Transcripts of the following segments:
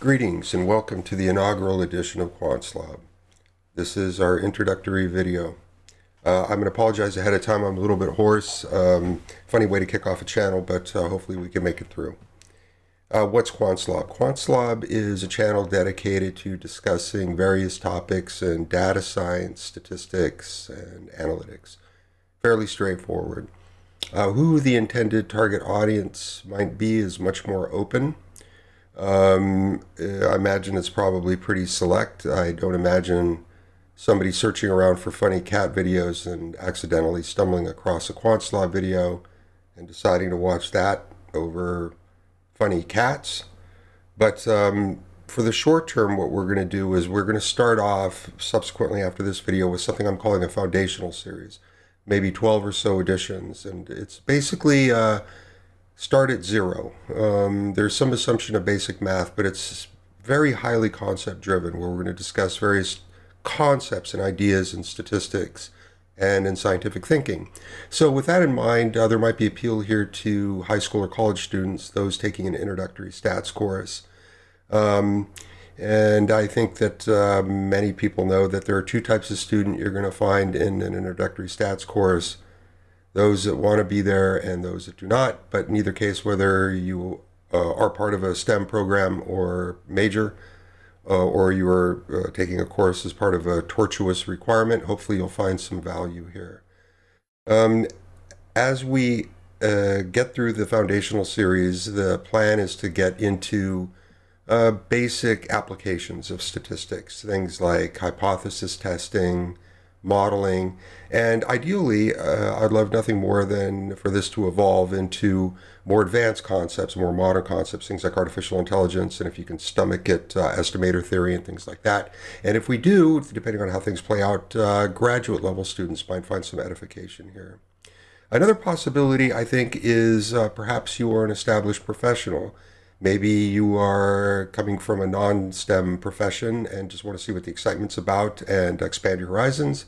Greetings and welcome to the inaugural edition of Quantslob. This is our introductory video. I'm going to apologize ahead of time. I'm a little bit hoarse. Funny way to kick off a channel, but hopefully we can make it through. What's Quantslob? Quantslob is a channel dedicated to discussing various topics in data science, statistics, and analytics. Fairly straightforward. Who the intended target audience might be is much more open. I imagine it's probably pretty select. I don't imagine somebody searching around for funny cat videos and accidentally stumbling across a Quantslob video and deciding to watch that over funny cats. But for the short term, what we're going to do is we're going to start off subsequently after this video with something I'm calling a foundational series, maybe 12 or so editions. And it's basically start at zero. There's some assumption of basic math, but it's very highly concept driven, where we're going to discuss various concepts and ideas in statistics and in scientific thinking. So with that in mind, there might be appeal here to high school or college students, those taking an introductory stats course. And I think that many people know that there are two types of student you're going to find in an introductory stats course: those that want to be there and those that do not. But in either case, whether you are part of a STEM program or major, or you are taking a course as part of a tortuous requirement, hopefully you'll find some value here. As we get through the foundational series, the plan is to get into basic applications of statistics, things like hypothesis testing, modeling, and ideally I'd love nothing more than for this to evolve into more advanced concepts, more modern concepts, things like artificial intelligence, and if you can stomach it, estimator theory and things like that. And if we do, depending on how things play out, graduate level students might find some edification here. Another possibility, I think, is perhaps you are an established professional. Maybe you are coming from a non-STEM profession and just want to see what the excitement's about and expand your horizons.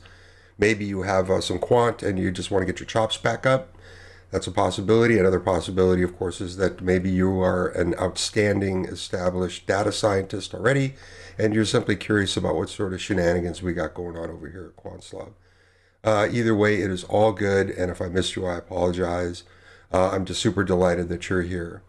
Maybe you have some quant and you just want to get your chops back up. That's a possibility. Another possibility, of course, is that maybe you are an outstanding established data scientist already and you're simply curious about what sort of shenanigans we got going on over here at Quantslob. Either way, it is all good, and if I missed you, I apologize. I'm just super delighted that you're here.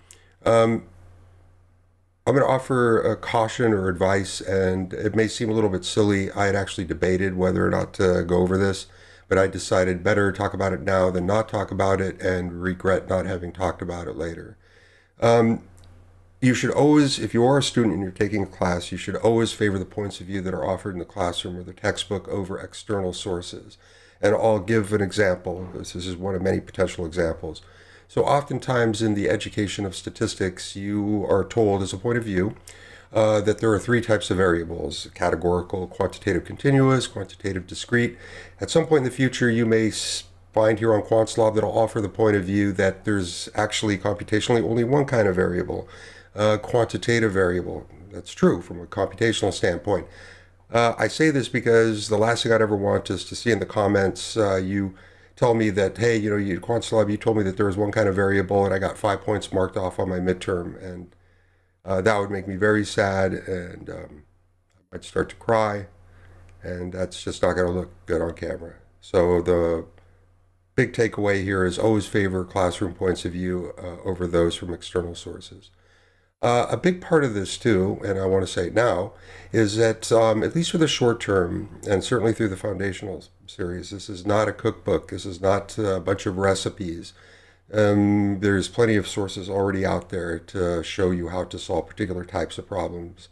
I'm going to offer a caution or advice, and it may seem a little bit silly. I had actually debated whether or not to go over this, but I decided better talk about it now than not talk about it and regret not having talked about it later. You should always, if you are a student and you're taking a class, you should always favor the points of view that are offered in the classroom or the textbook over external sources. And I'll give an example. This is one of many potential examples. So oftentimes in the education of statistics, you are told as a point of view that there are three types of variables: categorical, quantitative continuous, quantitative discrete. At some point in the future, you may find here on Quantslob that I'll offer the point of view that there's actually computationally only one kind of variable, quantitative variable. That's true from a computational standpoint. I say this because the last thing I'd ever want is to see in the comments you tell me that, hey, Quantslob, you told me that there was one kind of variable and I got 5 points marked off on my midterm, and that would make me very sad, and I'd start to cry, and that's just not going to look good on camera. So the big takeaway here is always favor classroom points of view over those from external sources. A big part of this too, and I want to say it now, is that at least for the short term, and certainly through the foundational series, this is not a cookbook. This is not a bunch of recipes. There's plenty of sources already out there to show you how to solve particular types of problems.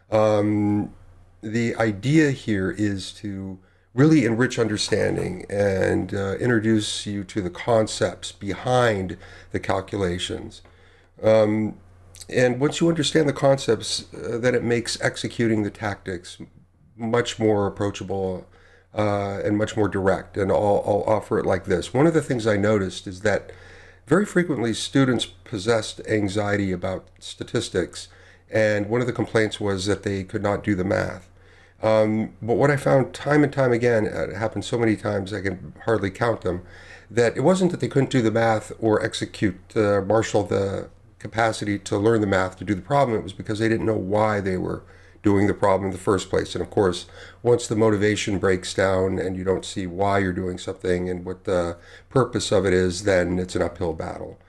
The idea here is to really enrich understanding and introduce you to the concepts behind the calculations. And once you understand the concepts, then it makes executing the tactics much more approachable and much more direct. And I'll offer it like this. One of the things I noticed is that very frequently students possessed anxiety about statistics, and one of the complaints was that they could not do the math. But what I found time and time again, it happened so many times I can hardly count them, that it wasn't that they couldn't do the math or execute, marshal the capacity to learn the math to do the problem, it was because they didn't know why they were doing the problem in the first place. And of course, once the motivation breaks down and you don't see why you're doing something and what the purpose of it is, then it's an uphill battle.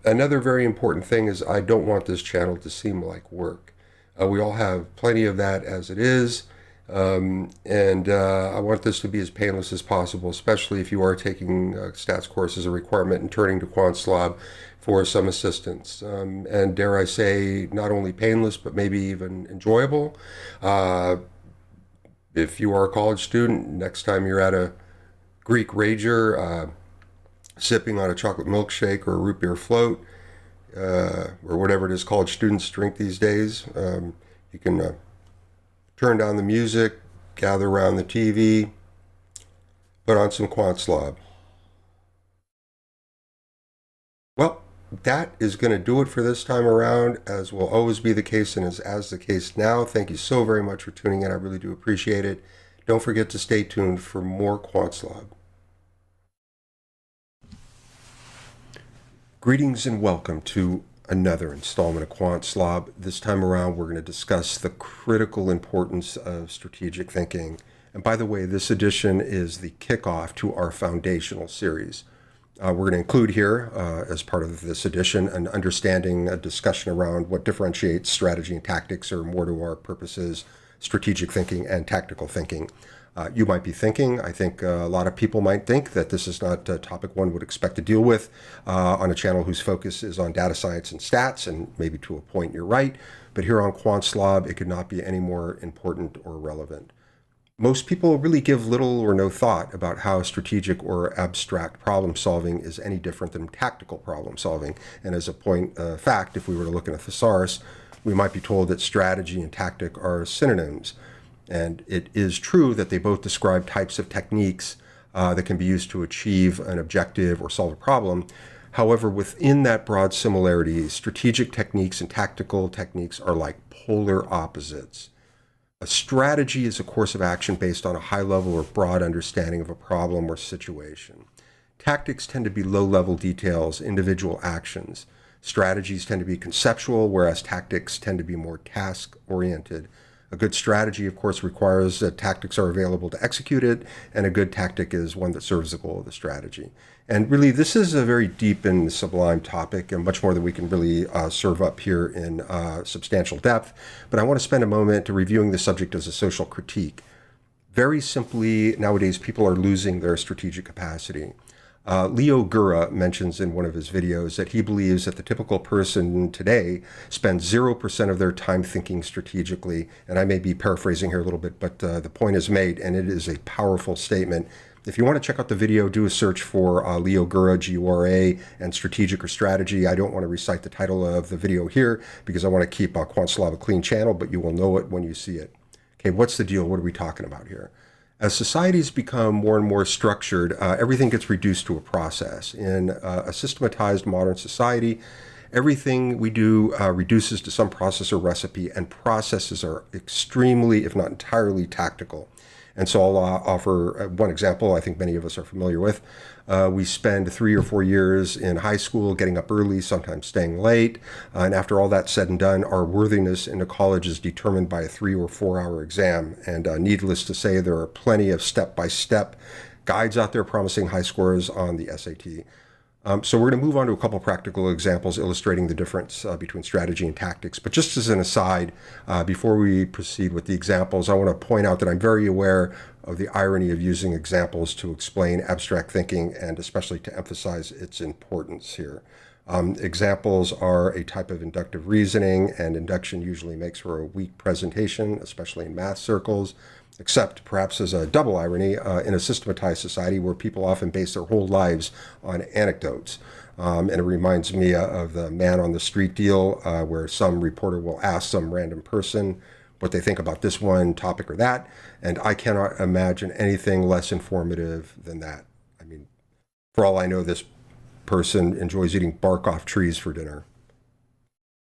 Another very important thing is I don't want this channel to seem like work. We all have plenty of that as it is. And I want this to be as painless as possible, especially if you are taking stats course as a requirement and turning to Quantslob for some assistance. And dare I say, not only painless, but maybe even enjoyable. If you are a college student, next time you're at a Greek Rager, sipping on a chocolate milkshake or a root beer float, or whatever it is college students drink these days, you can turn down the music, gather around the TV, put on some Quantslob. Well, that is going to do it for this time around, as will always be the case and is as the case now. Thank you so very much for tuning in. I really do appreciate it. Don't forget to stay tuned for more Quantslob. Greetings and welcome to another installment of Quantslob. This time around, we're going to discuss the critical importance of strategic thinking. And by the way, this edition is the kickoff to our foundational series. We're going to include here, as part of this edition, an understanding, a discussion around what differentiates strategy and tactics, or more to our purposes, strategic thinking and tactical thinking. You might be thinking, I think a lot of people might think that this is not a topic one would expect to deal with on a channel whose focus is on data science and stats, and maybe to a point you're right, but here on Quantslob, it could not be any more important or relevant. Most people really give little or no thought about how strategic or abstract problem solving is any different than tactical problem solving. And as a point of fact, if we were to look in a thesaurus, we might be told that strategy and tactic are synonyms. And it is true that they both describe types of techniques that can be used to achieve an objective or solve a problem. However, within that broad similarity, strategic techniques and tactical techniques are like polar opposites. A strategy is a course of action based on a high level or broad understanding of a problem or situation. Tactics tend to be low-level details, individual actions. Strategies tend to be conceptual, whereas tactics tend to be more task-oriented. A good strategy, of course, requires that tactics are available to execute it, and a good tactic is one that serves the goal of the strategy. And really, this is a very deep and sublime topic, and much more than we can really serve up here in substantial depth. But I want to spend a moment to reviewing the subject as a social critique. Very simply, nowadays, people are losing their strategic capacity. Leo Gura mentions in one of his videos that he believes that the typical person today spends 0% of their time thinking strategically. And I may be paraphrasing here a little bit, but the point is made, and it is a powerful statement. If you want to check out the video, do a search for Leo Gura, G-U-R-A, and strategic or strategy. I don't want to recite the title of the video here because I want to keep Quantslob a clean channel, but you will know it when you see it. Okay, what's the deal? What are we talking about here? As societies become more and more structured, everything gets reduced to a process. In a systematized modern society, everything we do reduces to some process or recipe, and processes are extremely, if not entirely, tactical. And so I'll offer one example I think many of us are familiar with. We spend 3 or 4 years in high school getting up early, sometimes staying late. And after all that's said and done, our worthiness into college is determined by a 3 or 4 hour exam. And needless to say, there are plenty of step-by-step guides out there promising high scores on the SAT. So we're going to move on to a couple practical examples illustrating the difference between strategy and tactics. But just as an aside, before we proceed with the examples, I want to point out that I'm very aware of the irony of using examples to explain abstract thinking, and especially to emphasize its importance here. Examples are a type of inductive reasoning, and induction usually makes for a weak presentation, especially in math circles. Except perhaps as a double irony in a systematized society where people often base their whole lives on anecdotes. And it reminds me of the man on the street deal where some reporter will ask some random person what they think about this one topic or that. And I cannot imagine anything less informative than that. I mean, for all I know, this person enjoys eating bark off trees for dinner.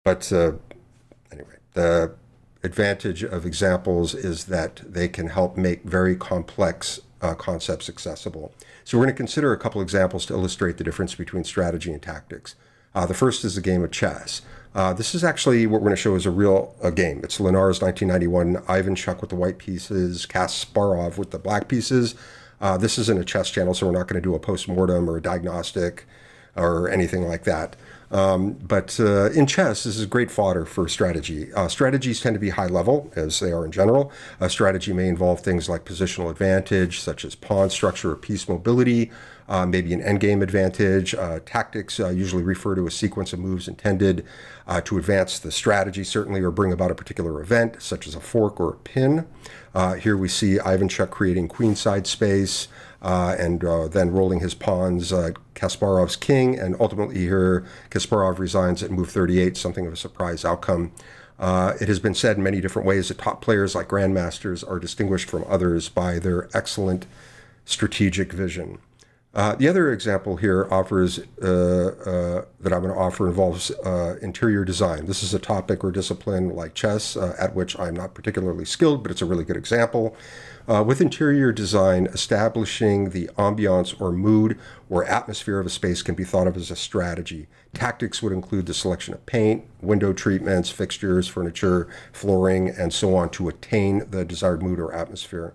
But anyway, the advantage of examples is that they can help make very complex concepts accessible. So we're going to consider a couple examples to illustrate the difference between strategy and tactics. The first is a game of chess. This is actually what we're going to show is a game. It's Lenar's 1991 Ivanchuk with the white pieces, Kasparov with the black pieces. This isn't a chess channel, so we're not going to do a post-mortem or a diagnostic or anything like that. But in chess, this is great fodder for strategy. Strategies tend to be high level, as they are in general. A strategy may involve things like positional advantage, such as pawn structure or piece mobility, maybe an endgame advantage. Tactics usually refer to a sequence of moves intended to advance the strategy, certainly, or bring about a particular event, such as a fork or a pin. Here we see Ivanchuk creating queenside space, and then rolling his pawns, Kasparov's king, and ultimately here Kasparov resigns at move 38, something of a surprise outcome. It has been said in many different ways that top players like grandmasters are distinguished from others by their excellent strategic vision. The other example here that I'm going to offer involves interior design. This is a topic or discipline like chess, at which I'm not particularly skilled, but it's a really good example. With interior design, establishing the ambiance or mood or atmosphere of a space can be thought of as a strategy. Tactics would include the selection of paint, window treatments, fixtures, furniture, flooring, and so on to attain the desired mood or atmosphere.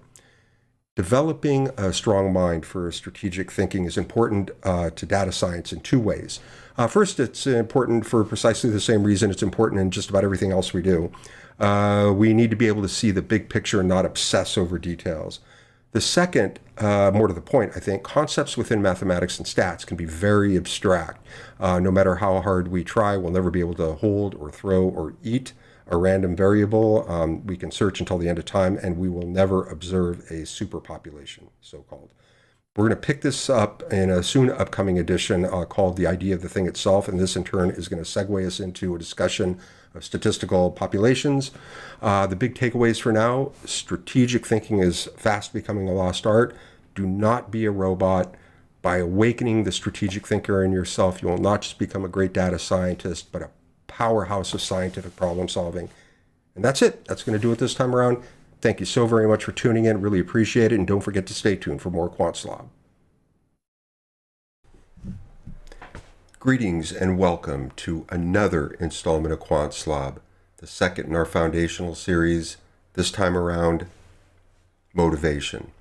Developing a strong mind for strategic thinking is important to data science in two ways. First, it's important for precisely the same reason it's important in just about everything else we do. We need to be able to see the big picture and not obsess over details. The second, more to the point, I think, concepts within mathematics and stats can be very abstract. No matter how hard we try, we'll never be able to hold or throw or eat a random variable. We can search until the end of time, and we will never observe a superpopulation, so-called. We're going to pick this up in a soon upcoming edition called The Idea of the Thing Itself, and this in turn is going to segue us into a discussion of statistical populations. The big takeaways for now: strategic thinking is fast becoming a lost art. Do not be a robot. By awakening the strategic thinker in yourself, you will not just become a great data scientist, but a powerhouse of scientific problem solving. And that's it. That's going to do it this time around. Thank you so very much for tuning in. Really appreciate it. And don't forget to stay tuned for more Quantslob. Greetings and welcome to another installment of Quantslob, the second in our foundational series, this time around, motivation.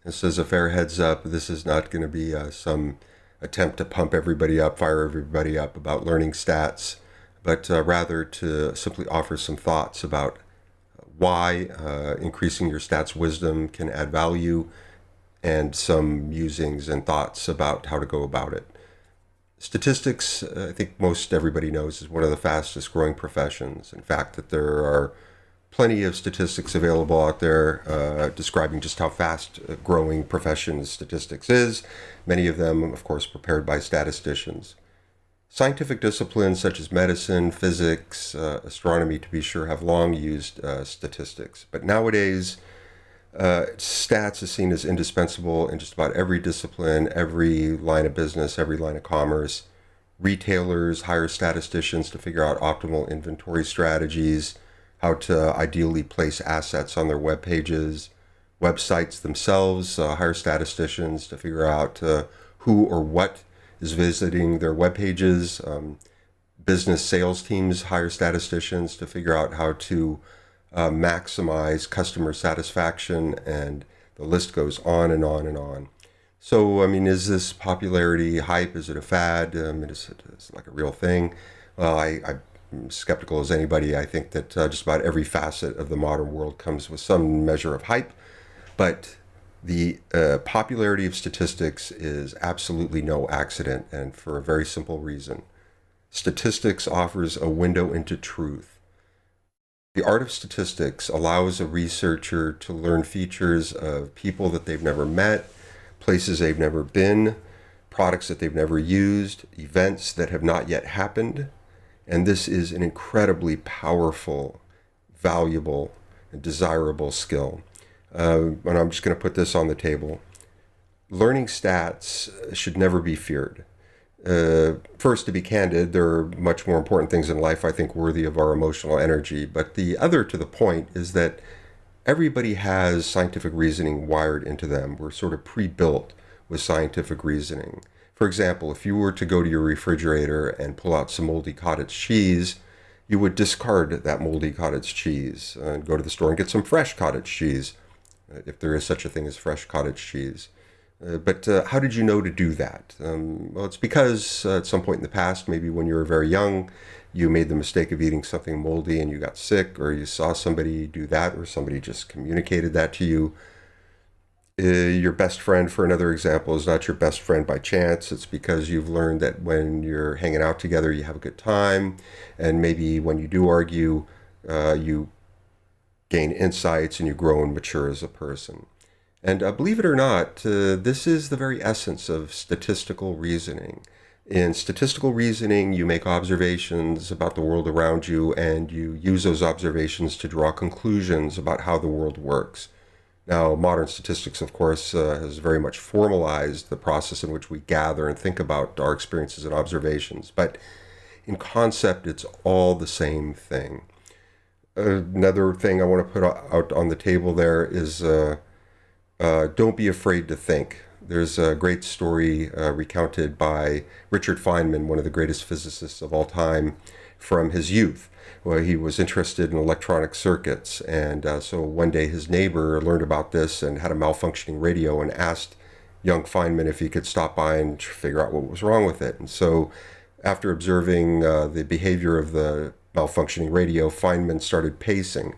This is a fair heads up. This is not going to be some attempt to pump everybody up, fire everybody up about learning stats, but rather to simply offer some thoughts about why increasing your stats wisdom can add value, and some musings and thoughts about how to go about it. Statistics, I think most everybody knows, is one of the fastest growing professions. In fact, that there are plenty of statistics available out there describing just how fast growing profession statistics is. Many of them, of course, prepared by statisticians. Scientific disciplines such as medicine, physics, astronomy, to be sure, have long used statistics. But nowadays, stats is seen as indispensable in just about every discipline, every line of business, every line of commerce. Retailers hire statisticians to figure out optimal inventory strategies, how to ideally place assets on their web pages. Websites themselves hire statisticians to figure out who or what is visiting their web pages. Business sales teams hire statisticians to figure out how to maximize customer satisfaction, and the list goes on and on and on. So, I mean, is this popularity hype? Is it a fad? Is it like a real thing? Well, I'm skeptical as anybody. I think that just about every facet of the modern world comes with some measure of hype, but the popularity of statistics is absolutely no accident, and for a very simple reason. Statistics offers a window into truth. The art of statistics allows a researcher to learn features of people that they've never met, places they've never been, products that they've never used, events that have not yet happened. And this is an incredibly powerful, valuable, and desirable skill. And I'm just going to put this on the table. Learning stats should never be feared. First, to be candid, there are much more important things in life, I think, worthy of our emotional energy. But the other to the point is that everybody has scientific reasoning wired into them. We're sort of pre-built with scientific reasoning. For example, if you were to go to your refrigerator and pull out some moldy cottage cheese, you would discard that moldy cottage cheese and go to the store and get some fresh cottage cheese, if there is such a thing as fresh cottage cheese. But how did you know to do that? Well, it's because at some point in the past, maybe when you were very young, you made the mistake of eating something moldy and you got sick, or you saw somebody do that, or somebody just communicated that to you. Your best friend, for another example, is not your best friend by chance. It's because you've learned that when you're hanging out together, you have a good time. And maybe when you do argue, you gain insights and you grow and mature as a person. And believe it or not, this is the very essence of statistical reasoning. In statistical reasoning, you make observations about the world around you and you use those observations to draw conclusions about how the world works. Now, modern statistics, of course, has very much formalized the process in which we gather and think about our experiences and observations. But in concept, it's all the same thing. Another thing I want to put out on the table there is don't be afraid to think. There's a great story recounted by Richard Feynman, one of the greatest physicists of all time, from his youth. Well, he was interested in electronic circuits, and so one day his neighbor learned about this and had a malfunctioning radio and asked young Feynman if he could stop by and figure out what was wrong with it. And so after observing the behavior of the malfunctioning radio, Feynman started pacing.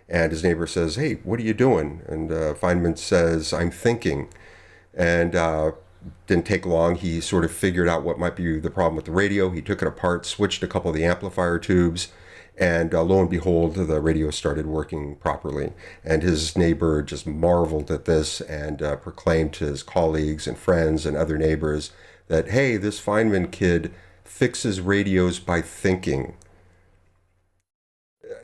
And his neighbor says, "Hey, what are you doing?" And Feynman says, "I'm thinking." And didn't take long. He sort of figured out what might be the problem with the radio. He took it apart, switched a couple of the amplifier tubes, and lo and behold, the radio started working properly. And his neighbor just marveled at this and proclaimed to his colleagues and friends and other neighbors that, hey, this Feynman kid fixes radios by thinking.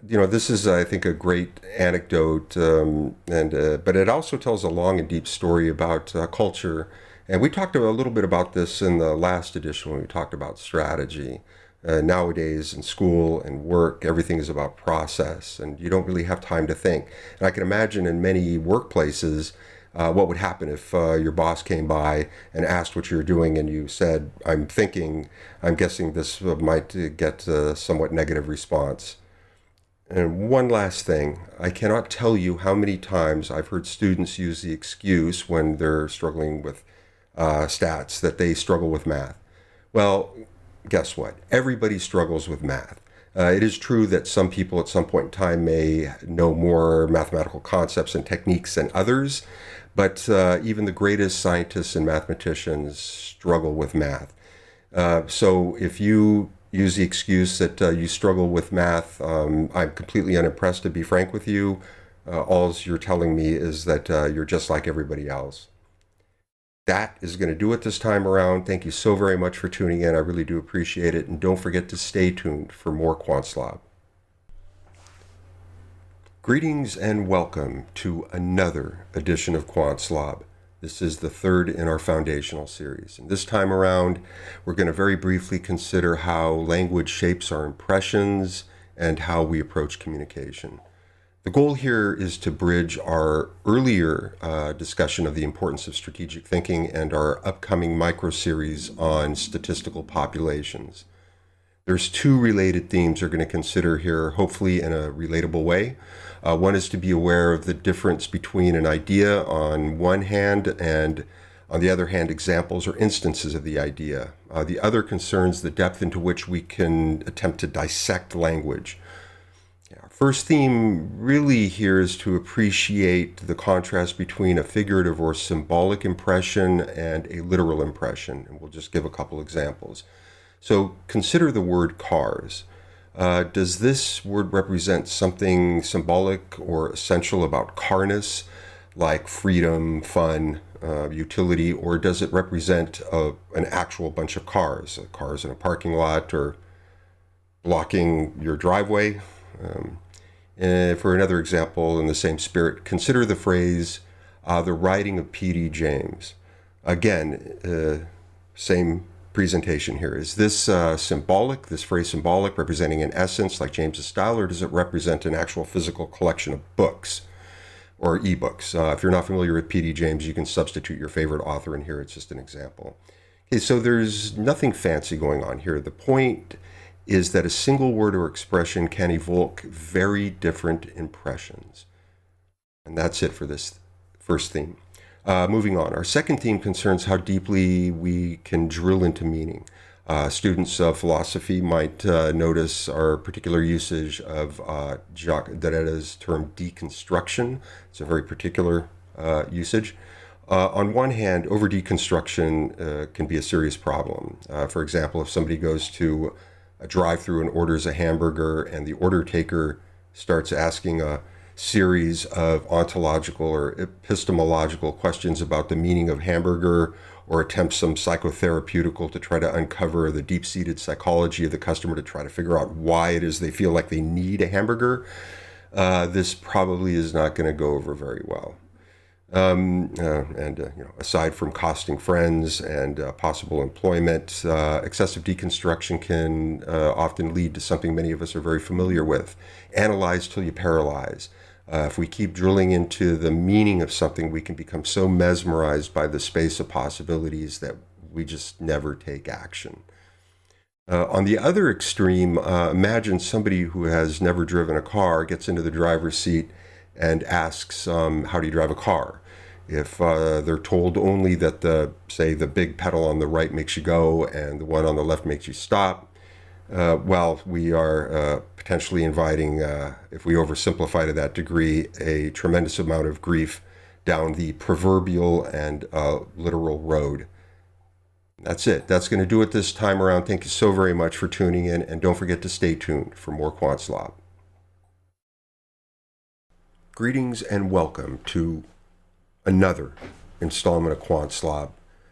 You know, this is, I think, a great anecdote, but it also tells a long and deep story about culture. And we talked a little bit about this in the last edition when we talked about strategy. Nowadays, in school and work, everything is about process, and you don't really have time to think. And I can imagine in many workplaces what would happen if your boss came by and asked what you're doing, and you said, "I'm thinking." I'm guessing this might get a somewhat negative response. And one last thing, I cannot tell you how many times I've heard students use the excuse when they're struggling with stats that they struggle with math. Well, guess what? Everybody struggles with math. It is true that some people at some point in time may know more mathematical concepts and techniques than others, but even the greatest scientists and mathematicians struggle with math. So if you use the excuse that you struggle with math, I'm completely unimpressed, to be frank with you. All you're telling me is that you're just like everybody else. That is going to do it this time around. Thank you so very much for tuning in. I really do appreciate it. And don't forget to stay tuned for more Quantslob. Greetings and welcome to another edition of Quantslob. This is the third in our foundational series. And this time around, we're going to very briefly consider how language shapes our impressions and how we approach communication. The goal here is to bridge our earlier discussion of the importance of strategic thinking and our upcoming micro-series on statistical populations. There's two related themes we're going to consider here, hopefully in a relatable way. One is to be aware of the difference between an idea on one hand and, on the other hand, examples or instances of the idea. The other concerns the depth into which we can attempt to dissect language. Our first theme really here is to appreciate the contrast between a figurative or symbolic impression and a literal impression. And we'll just give a couple examples. So consider the word cars. Does this word represent something symbolic or essential about carness, like freedom, fun, utility, or does it represent an actual bunch of cars, cars in a parking lot or blocking your driveway? For another example, in the same spirit, consider the phrase, the writing of P.D. James. Again, same presentation here. Is this symbolic, this phrase symbolic, representing an essence like James's style, or does it represent an actual physical collection of books or ebooks? If you're not familiar with P.D. James, you can substitute your favorite author in here. It's just an example. Okay, so there's nothing fancy going on here. The point is that a single word or expression can evoke very different impressions. And that's it for this first theme. Moving on, our second theme concerns how deeply we can drill into meaning. Students of philosophy might notice our particular usage of Jacques Derrida's term deconstruction. It's a very particular usage. On one hand, over deconstruction can be a serious problem. For example, if somebody goes to a drive-through and orders a hamburger, and the order taker starts asking a series of ontological or epistemological questions about the meaning of hamburger, or attempts some psychotherapeutical to try to uncover the deep-seated psychology of the customer to try to figure out why it is they feel like they need a hamburger, this probably is not going to go over very well. Aside from costing friends and possible employment, excessive deconstruction can often lead to something many of us are very familiar with: analyze till you paralyze. If we keep drilling into the meaning of something, we can become so mesmerized by the space of possibilities that we just never take action. On the other extreme, imagine somebody who has never driven a car gets into the driver's seat and asks, how do you drive a car? If they're told only that say the big pedal on the right makes you go and the one on the left makes you stop, well, we are potentially inviting, if we oversimplify to that degree, a tremendous amount of grief down the proverbial and literal road. That's it. That's going to do it this time around. Thank you so very much for tuning in, and don't forget to stay tuned for more Quantslob. Greetings and welcome to another installment of Quantslob.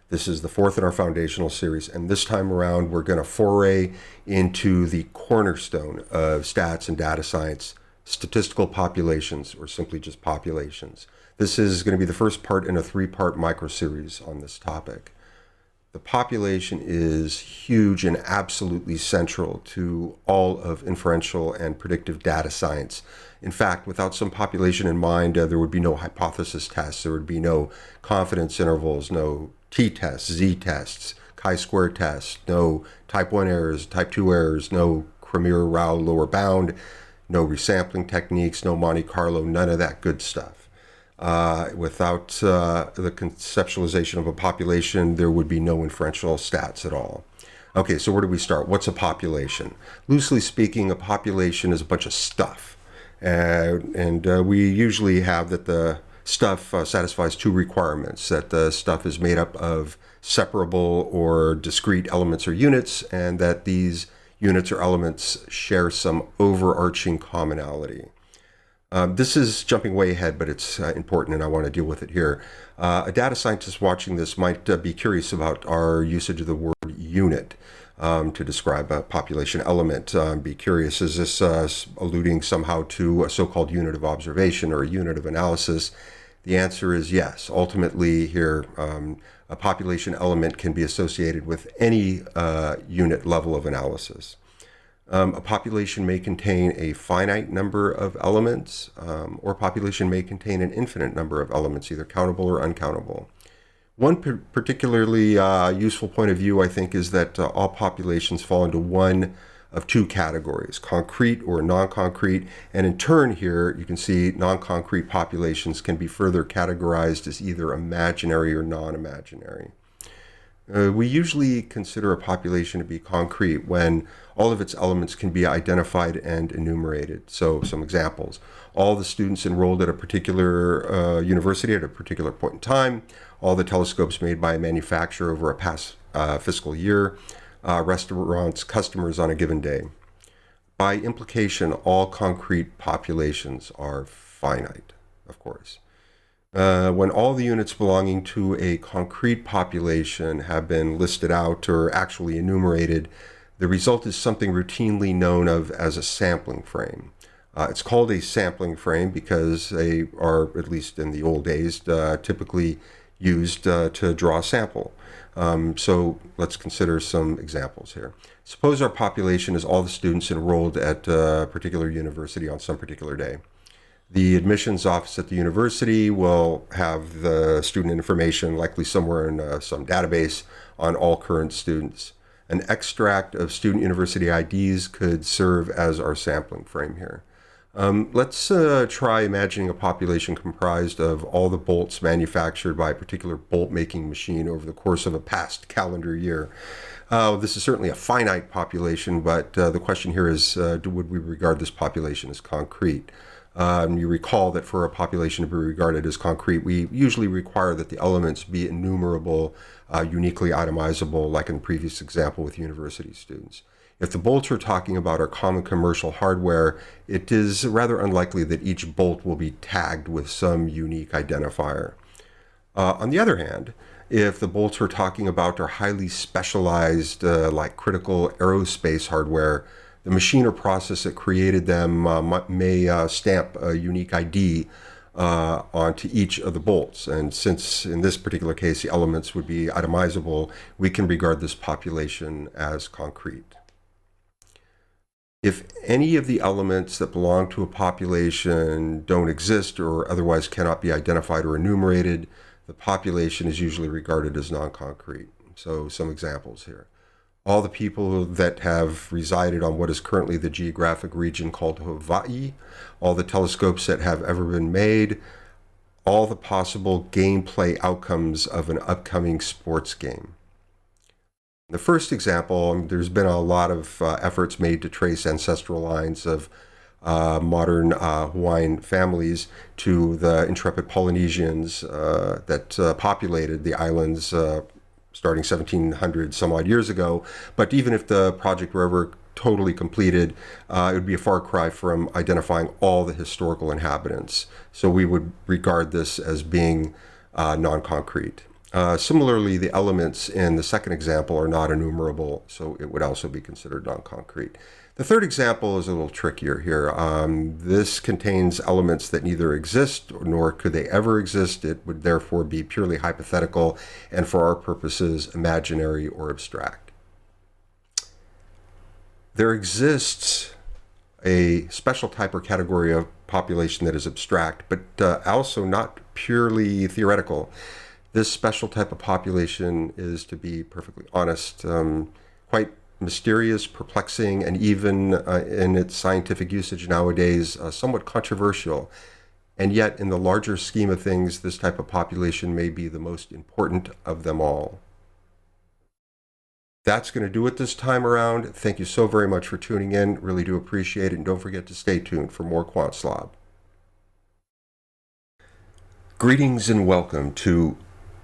This is the fourth in our foundational series, and this time around we're going to foray into the cornerstone of stats and data science, statistical populations, or simply just populations. This is going to be the first part in a three-part micro-series on this topic. The population is huge and absolutely central to all of inferential and predictive data science. In fact, without some population in mind, there would be no hypothesis tests, there would be no confidence intervals, no t-tests, z-tests, chi-square tests, no type 1 errors, type 2 errors, no Cramér-Rao lower bound, no resampling techniques, no Monte Carlo, none of that good stuff. Without the conceptualization of a population, there would be no inferential stats at all. Okay, so where do we start? What's a population? Loosely speaking, a population is a bunch of stuff. We usually have that the stuff satisfies two requirements: that the stuff is made up of separable or discrete elements or units, and that these units or elements share some overarching commonality. This is jumping way ahead, but it's important, and I want to deal with it here. A data scientist watching this might be curious about our usage of the word unit to describe a population element. Be curious, is this alluding somehow to a so-called unit of observation or a unit of analysis? The answer is yes. Ultimately here, a population element can be associated with any unit level of analysis. A population may contain a finite number of elements, or a population may contain an infinite number of elements, either countable or uncountable. One particularly useful point of view, I think, is that all populations fall into one of two categories: concrete or non-concrete. And in turn here, you can see non-concrete populations can be further categorized as either imaginary or non-imaginary. We usually consider a population to be concrete when all of its elements can be identified and enumerated. So some examples: all the students enrolled at a particular university at a particular point in time, all the telescopes made by a manufacturer over a past fiscal year, restaurants' customers on a given day. By implication, all concrete populations are finite, of course. When all the units belonging to a concrete population have been listed out or actually enumerated, the result is something routinely known of as a sampling frame. It's called a sampling frame because they are, at least in the old days, typically used to draw a sample. So let's consider some examples here. Suppose our population is all the students enrolled at a particular university on some particular day. The admissions office at the university will have the student information, likely somewhere in some database, on all current students. An extract of student university IDs could serve as our sampling frame here. Let's try imagining a population comprised of all the bolts manufactured by a particular bolt making machine over the course of a past calendar year. This is certainly a finite population, but the question here is, would we regard this population as concrete? You recall that for a population to be regarded as concrete, we usually require that the elements be enumerable, uniquely itemizable, like in the previous example with university students. If the bolts we're talking about are common commercial hardware, it is rather unlikely that each bolt will be tagged with some unique identifier. On the other hand, if the bolts we're talking about are highly specialized, like critical aerospace hardware, the machine or process that created them may stamp a unique ID onto each of the bolts. And since in this particular case the elements would be itemizable, we can regard this population as concrete. If any of the elements that belong to a population don't exist or otherwise cannot be identified or enumerated, the population is usually regarded as non-concrete. So some examples here. All the people that have resided on what is currently the geographic region called Hawaii, all the telescopes that have ever been made, all the possible gameplay outcomes of an upcoming sports game. The first example, there's been a lot of efforts made to trace ancestral lines of modern Hawaiian families to the intrepid Polynesians that populated the islands starting 1700 some odd years ago. But even if the project were ever totally completed, it would be a far cry from identifying all the historical inhabitants. So we would regard this as being non-concrete. Similarly, the elements in the second example are not enumerable, so it would also be considered non-concrete. The third example is a little trickier here. This contains elements that neither exist nor could they ever exist. It would therefore be purely hypothetical and for our purposes imaginary or abstract. There exists a special type or category of population that is abstract, but also not purely theoretical. This special type of population is, to be perfectly honest, quite mysterious, perplexing, and even in its scientific usage nowadays, somewhat controversial. And yet, in the larger scheme of things, this type of population may be the most important of them all. That's going to do it this time around. Thank you so very much for tuning in. Really do appreciate it. And don't forget to stay tuned for more Quantslob. Greetings and welcome to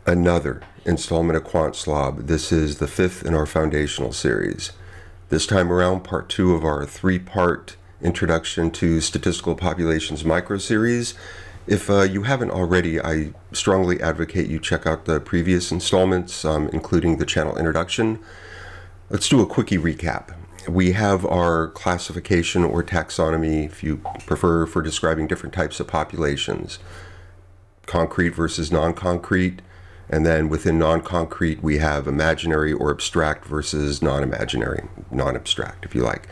another installment of Quantslob. This is the fifth in our foundational series. This time around, part 2 of our 3-part Introduction to Statistical Populations micro-series. If you haven't already, I strongly advocate you check out the previous installments, including the channel introduction. Let's do a quickie recap. We have our classification or taxonomy, if you prefer, for describing different types of populations. Concrete versus non-concrete. And then within non-concrete, we have imaginary or abstract versus non-imaginary, non-abstract, if you like.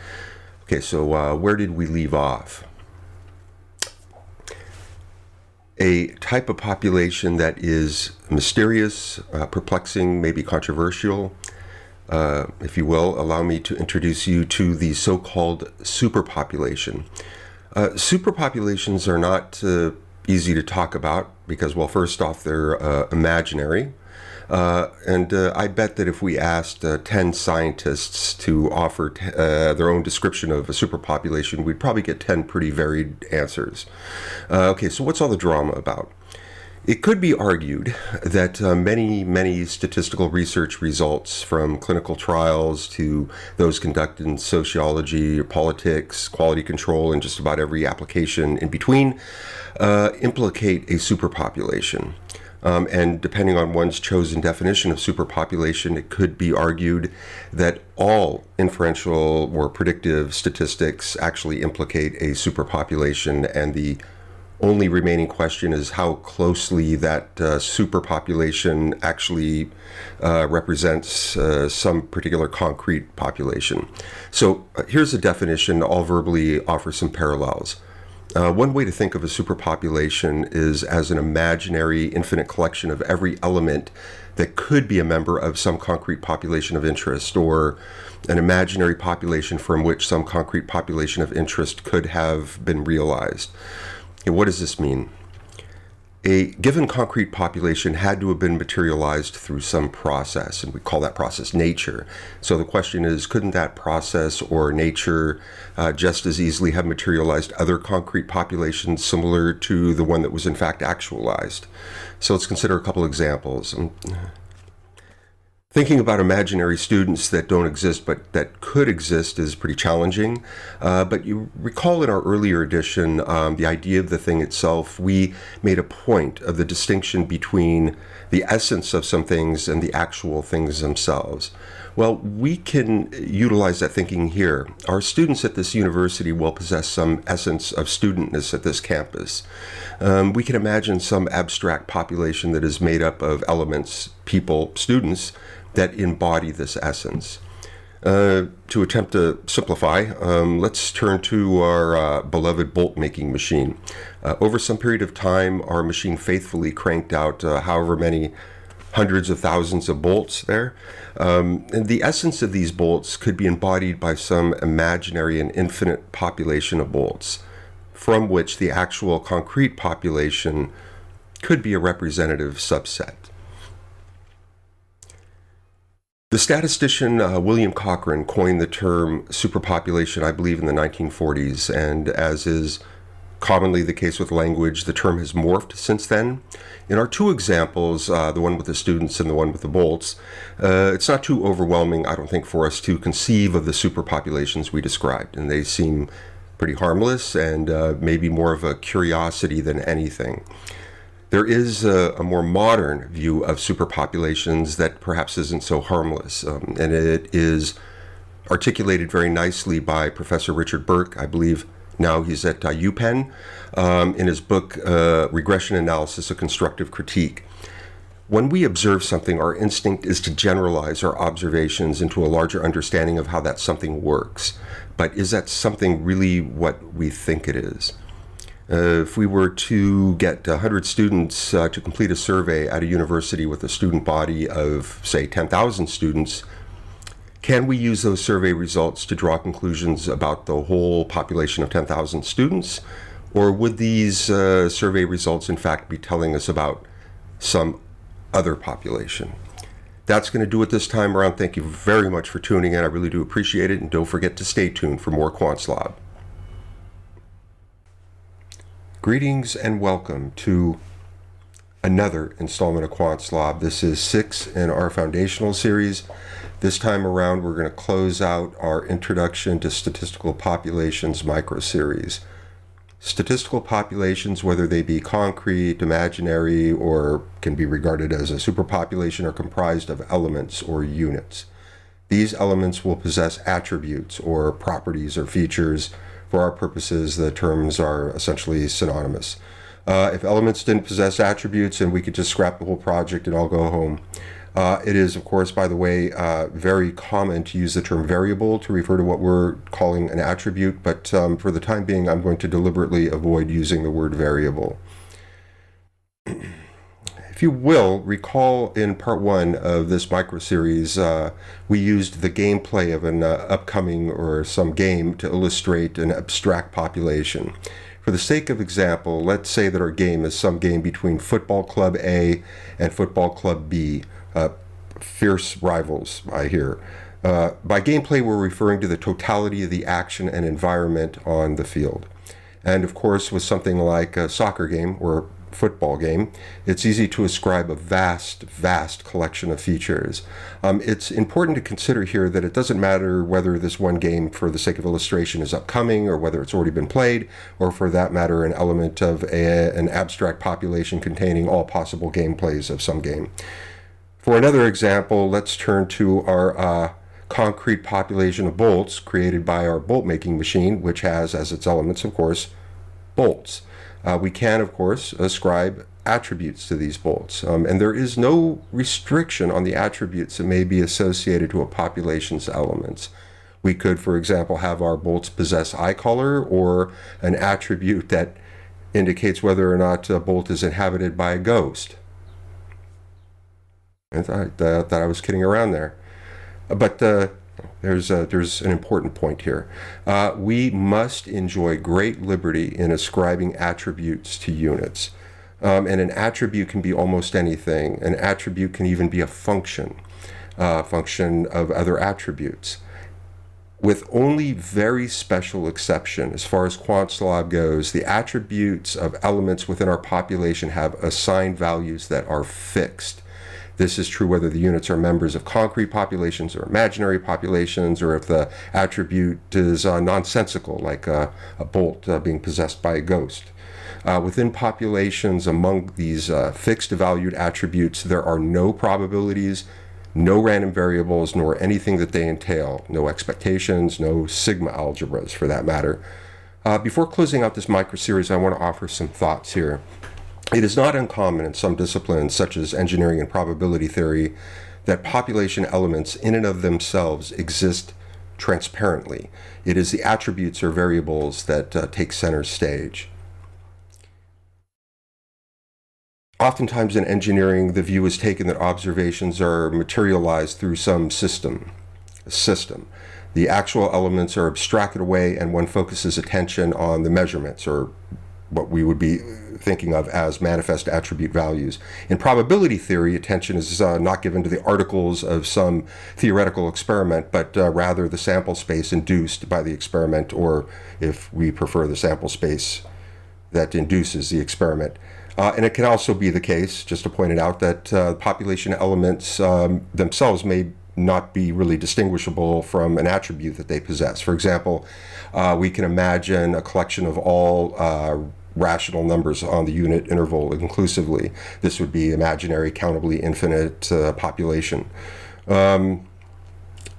Okay, so where did we leave off? A type of population that is mysterious, perplexing, maybe controversial, if you will, allow me to introduce you to the so-called superpopulation. Superpopulations are not easy to talk about because, well, first off, they're imaginary. And I bet that if we asked 10 scientists to offer their own description of a superpopulation, we'd probably get 10 pretty varied answers. Okay, so what's all the drama about? It could be argued that many statistical research results, from clinical trials to those conducted in sociology or politics, quality control, and just about every application in between, implicate a superpopulation. And depending on one's chosen definition of superpopulation, it could be argued that all inferential or predictive statistics actually implicate a superpopulation, and the only remaining question is how closely that superpopulation actually represents some particular concrete population. So here's a definition. I'll verbally offer some parallels. One way to think of a superpopulation is as an imaginary infinite collection of every element that could be a member of some concrete population of interest, or an imaginary population from which some concrete population of interest could have been realized. Okay, what does this mean? A given concrete population had to have been materialized through some process, and we call that process nature. So the question is, couldn't that process or nature just as easily have materialized other concrete populations similar to the one that was in fact actualized? So let's consider a couple examples. Thinking about imaginary students that don't exist but that could exist is pretty challenging. But you recall in our earlier edition, the idea of the thing itself, we made a point of the distinction between the essence of some things and the actual things themselves. Well, we can utilize that thinking here. Our students at this university will possess some essence of studentness at this campus. We can imagine some abstract population that is made up of elements, people, students, that embody this essence. To attempt to simplify, let's turn to our beloved bolt-making machine. Over some period of time, our machine faithfully cranked out however many hundreds of thousands of bolts there. And the essence of these bolts could be embodied by some imaginary and infinite population of bolts, from which the actual concrete population could be a representative subset. The statistician William Cochrane coined the term superpopulation, I believe, in the 1940s, and as is commonly the case with language, the term has morphed since then. In our two examples, the one with the students and the one with the bolts, it's not too overwhelming, I don't think, for us to conceive of the superpopulations we described, and they seem pretty harmless and maybe more of a curiosity than anything. There is a more modern view of superpopulations that perhaps isn't so harmless, and it is articulated very nicely by Professor Richard Burke. I believe now he's at UPenn, in his book, Regression Analysis, a Constructive Critique. When we observe something, our instinct is to generalize our observations into a larger understanding of how that something works. But is that something really what we think it is? If we were to get 100 students to complete a survey at a university with a student body of, say, 10,000 students, can we use those survey results to draw conclusions about the whole population of 10,000 students? Or would these survey results, in fact, be telling us about some other population? That's going to do it this time around. Thank you very much for tuning in. I really do appreciate it. And don't forget to stay tuned for more Quantslob. Greetings and welcome to another installment of Quantslob. This is 6 in our foundational series. This time around, we're going to close out our Introduction to Statistical Populations micro-series. Statistical populations, whether they be concrete, imaginary, or can be regarded as a superpopulation, are comprised of elements or units. These elements will possess attributes or properties or features. For our purposes, the terms are essentially synonymous. If elements didn't possess attributes, then we could just scrap the whole project and all go home. It is, of course, by the way, very common to use the term variable to refer to what we're calling an attribute, but for the time being, I'm going to deliberately avoid using the word variable. If you will, recall in part 1 of this micro-series, we used the gameplay of an upcoming or some game to illustrate an abstract population. For the sake of example, let's say that our game is some game between Football Club A and Football Club B, fierce rivals, I hear. By gameplay, we're referring to the totality of the action and environment on the field. And of course, with something like a soccer game or football game, it's easy to ascribe a vast collection of features. It's important to consider here that it doesn't matter whether this one game, for the sake of illustration, is upcoming or whether it's already been played, or for that matter, an element of an abstract population containing all possible gameplays of some game. For another example, let's turn to our concrete population of bolts created by our bolt-making machine, which has as its elements, of course, bolts. We can, of course, ascribe attributes to these bolts, and there is no restriction on the attributes that may be associated to a population's elements. We could, for example, have our bolts possess eye color, or an attribute that indicates whether or not a bolt is inhabited by a ghost. I thought I was kidding around there. But there's an important point here. We must enjoy great liberty in ascribing attributes to units. And an attribute can be almost anything. An attribute can even be a function of other attributes. With only very special exception, as far as Quantslob goes, the attributes of elements within our population have assigned values that are fixed. This is true whether the units are members of concrete populations or imaginary populations, or if the attribute is nonsensical, like a bolt being possessed by a ghost. Within populations, among these fixed valued attributes, there are no probabilities, no random variables, nor anything that they entail. No expectations, no sigma algebras for that matter. Before closing out this micro-series, I want to offer some thoughts here. It is not uncommon in some disciplines, such as engineering and probability theory, that population elements in and of themselves exist transparently. It is the attributes or variables that take center stage. Oftentimes in engineering, the view is taken that observations are materialized through some system. The actual elements are abstracted away, and one focuses attention on the measurements, or what we would be thinking of as manifest attribute values. In probability theory, attention is not given to the articles of some theoretical experiment, but rather the sample space induced by the experiment, or if we prefer, the sample space that induces the experiment. And it can also be the case, just to point it out, that population elements themselves may not be really distinguishable from an attribute that they possess. For example, we can imagine a collection of all rational numbers on the unit interval inclusively. This would be imaginary, countably infinite population. And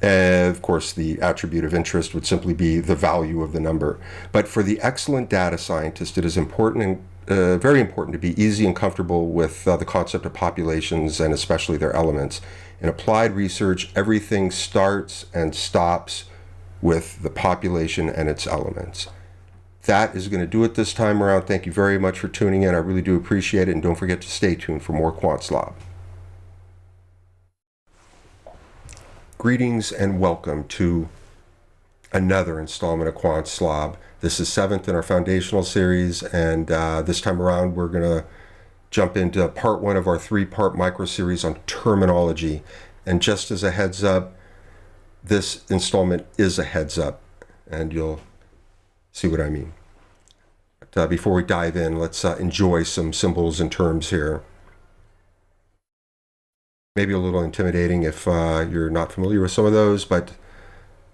of course, the attribute of interest would simply be the value of the number. But for the excellent data scientist, it is important and very important to be easy and comfortable with the concept of populations, and especially their elements. In applied research, everything starts and stops with the population and its elements. That is going to do it this time around. Thank you very much for tuning in. I really do appreciate it, and don't forget to stay tuned for more Quantslob. Greetings and welcome to another installment of Quantslob. This is 7th in our foundational series, and this time around we're going to jump into part 1 of our 3-part micro-series on terminology. And just as a heads up, this installment is a heads up, and you'll see what I mean. But before we dive in, let's enjoy some symbols and terms here. Maybe a little intimidating if you're not familiar with some of those, but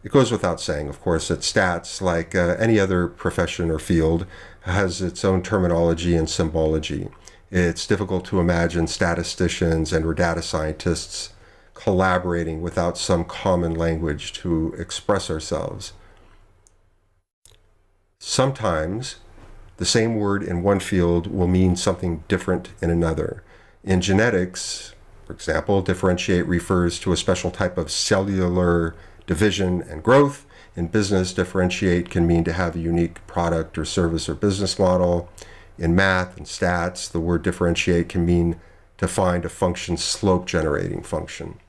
it goes without saying, of course, that stats, like any other profession or field, has its own terminology and symbology. It's difficult to imagine statisticians and or data scientists collaborating without some common language to express ourselves. Sometimes the same word in one field will mean something different in another. In genetics, for example, differentiate refers to a special type of cellular division and growth. In business, differentiate can mean to have a unique product or service or business model. In math and stats, the word differentiate can mean to find a function slope generating function.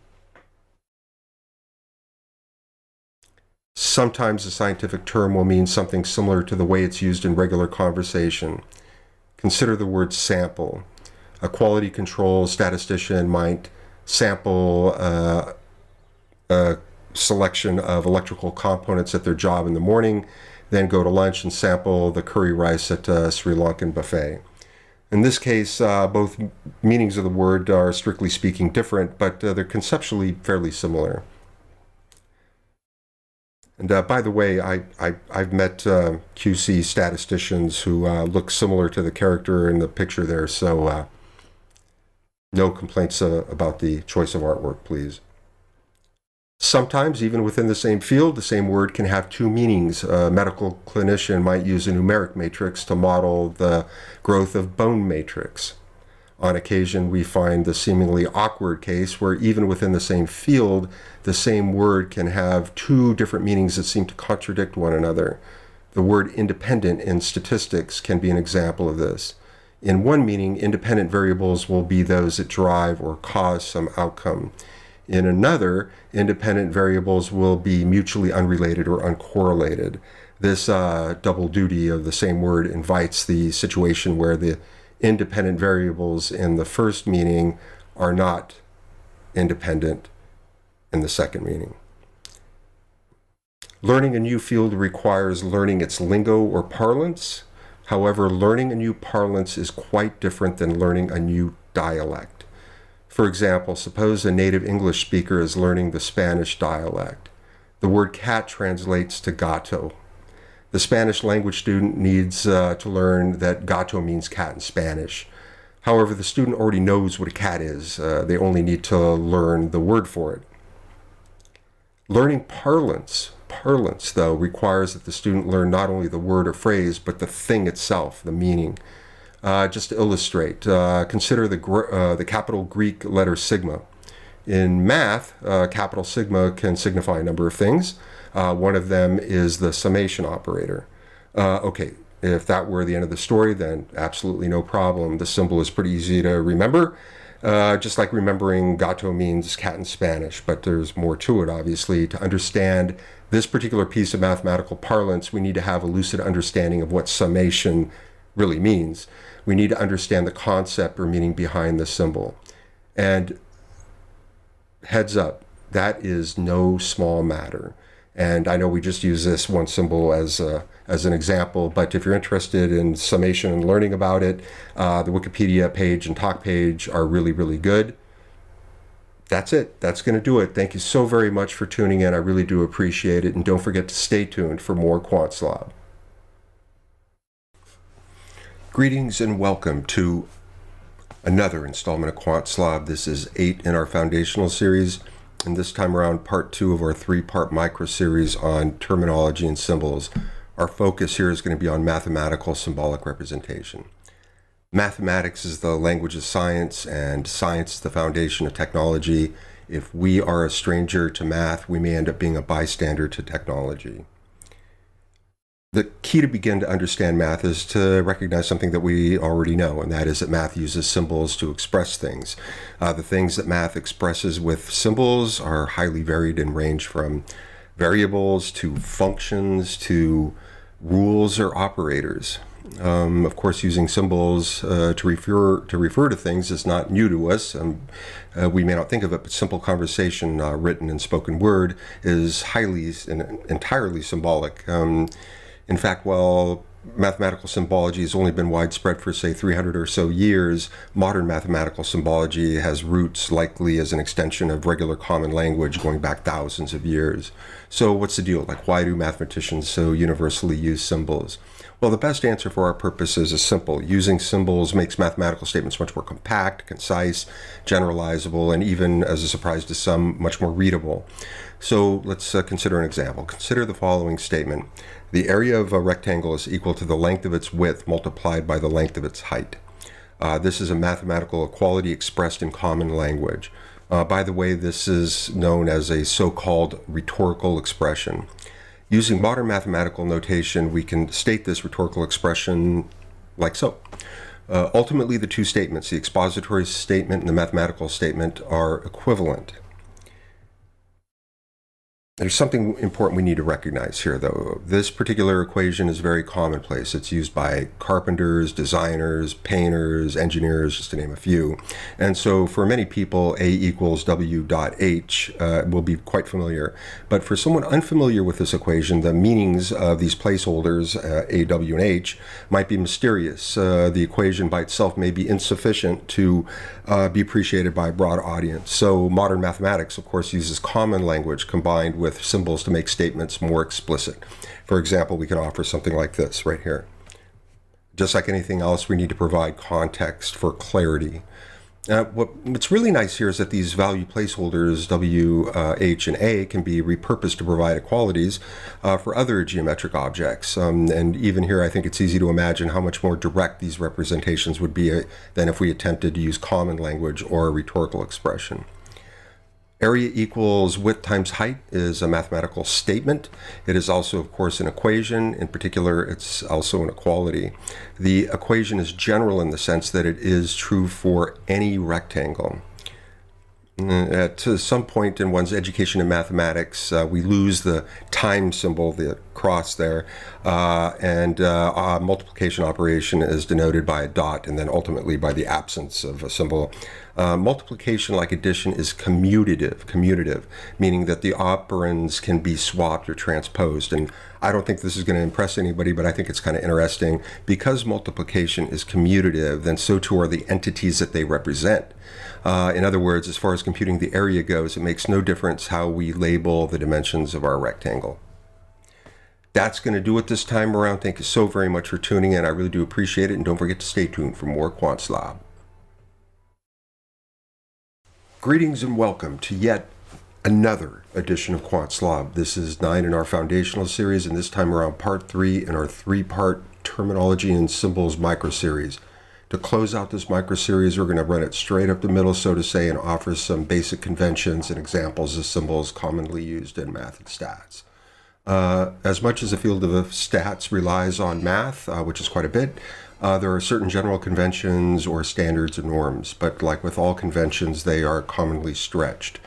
Sometimes a scientific term will mean something similar to the way it's used in regular conversation. Consider the word sample. A quality control statistician might sample a selection of electrical components at their job in the morning, then go to lunch and sample the curry rice at a Sri Lankan buffet. In this case, both meanings of the word are strictly speaking different, but they're conceptually fairly similar. And by the way, I've met QC statisticians who look similar to the character in the picture there, so no complaints about the choice of artwork, please. Sometimes, even within the same field, the same word can have two meanings. A medical clinician might use a numeric matrix to model the growth of bone matrix. On occasion, we find the seemingly awkward case where even within the same field, the same word can have two different meanings that seem to contradict one another. The word independent in statistics can be an example of this. In one meaning, independent variables will be those that drive or cause some outcome. In another, independent variables will be mutually unrelated or uncorrelated. This double duty of the same word invites the situation where the independent variables in the first meaning are not independent in the second meaning. Learning a new field requires learning its lingo or parlance. However, learning a new parlance is quite different than learning a new dialect. For example, suppose a native English speaker is learning the Spanish dialect. The word cat translates to gato. The Spanish language student needs to learn that gato means cat in Spanish. However, the student already knows what a cat is. They only need to learn the word for it. Learning parlance, though, requires that the student learn not only the word or phrase, but the thing itself, the meaning. Just to illustrate, consider the capital Greek letter sigma. In math, capital sigma can signify a number of things. One of them is the summation operator. Okay, if that were the end of the story, then absolutely no problem. The symbol is pretty easy to remember, just like remembering gato means cat in Spanish, but there's more to it, obviously. To understand this particular piece of mathematical parlance, we need to have a lucid understanding of what summation really means. We need to understand the concept or meaning behind the symbol. And heads up, that is no small matter. And I know we just use this one symbol as an example, but if you're interested in summation and learning about it, the Wikipedia page and talk page are really, really good. That's it. That's going to do it. Thank you so very much for tuning in. I really do appreciate it. And don't forget to stay tuned for more Quantslob. Greetings and welcome to another installment of Quantslob. This is 8 in our foundational series. And this time around, part 2 of our 3-part micro-series on terminology and symbols. Our focus here is going to be on mathematical symbolic representation. Mathematics is the language of science, and science is the foundation of technology. If we are a stranger to math, we may end up being a bystander to technology. The key to begin to understand math is to recognize something that we already know, and that is that math uses symbols to express things. The things that math expresses with symbols are highly varied and range from variables to functions to rules or operators. Of course, using symbols to refer to things is not new to us. We may not think of it, but simple conversation, written and spoken word, is highly and entirely symbolic. In fact, while mathematical symbology has only been widespread for, say, 300 or so years, modern mathematical symbology has roots likely as an extension of regular common language going back thousands of years. So what's the deal? Like, why do mathematicians so universally use symbols? Well, the best answer for our purposes is simple. Using symbols makes mathematical statements much more compact, concise, generalizable, and even, as a surprise to some, much more readable. So let's consider an example. Consider the following statement. The area of a rectangle is equal to the length of its width multiplied by the length of its height. This is a mathematical equality expressed in common language. By the way, this is known as a so-called rhetorical expression. Using modern mathematical notation, we can state this rhetorical expression like so. Ultimately, the two statements, the expository statement and the mathematical statement, are equivalent. There's something important we need to recognize here, though. This particular equation is very commonplace. It's used by carpenters, designers, painters, engineers, just to name a few. And so for many people, A equals W dot H will be quite familiar. But for someone unfamiliar with this equation, the meanings of these placeholders, A, W, and H, might be mysterious. The equation by itself may be insufficient to be appreciated by a broad audience. So modern mathematics, of course, uses common language combined with symbols to make statements more explicit. For example, we can offer something like this right here. Just like anything else, we need to provide context for clarity. What's really nice here is that these value placeholders, W, H, and A, can be repurposed to provide equalities for other geometric objects. And even here, I think it's easy to imagine how much more direct these representations would be than if we attempted to use common language or a rhetorical expression. Area equals width times height is a mathematical statement. It is also, of course, an equation. In particular, it's also an equality. The equation is general in the sense that it is true for any rectangle. At some point in one's education in mathematics, we lose the time symbol, the cross there, and multiplication operation is denoted by a dot and then ultimately by the absence of a symbol. Multiplication, like addition, is commutative, meaning that the operands can be swapped or transposed. And I don't think this is going to impress anybody, but I think it's kind of interesting. Because multiplication is commutative, then so too are the entities that they represent. In other words, as far as computing the area goes, it makes no difference how we label the dimensions of our rectangle. That's going to do it this time around. Thank you so very much for tuning in. I really do appreciate it. And don't forget to stay tuned for more Quantslob. Greetings and welcome to yet another edition of Quantslob. This is 9 in our foundational series, and this time around part 3 in our 3-part terminology and symbols micro-series. To close out this micro-series, we're going to run it straight up the middle, so to say, and offer some basic conventions and examples of symbols commonly used in math and stats. As much as the field of stats relies on math, which is quite a bit, there are certain general conventions or standards and norms, but like with all conventions, they are commonly stretched.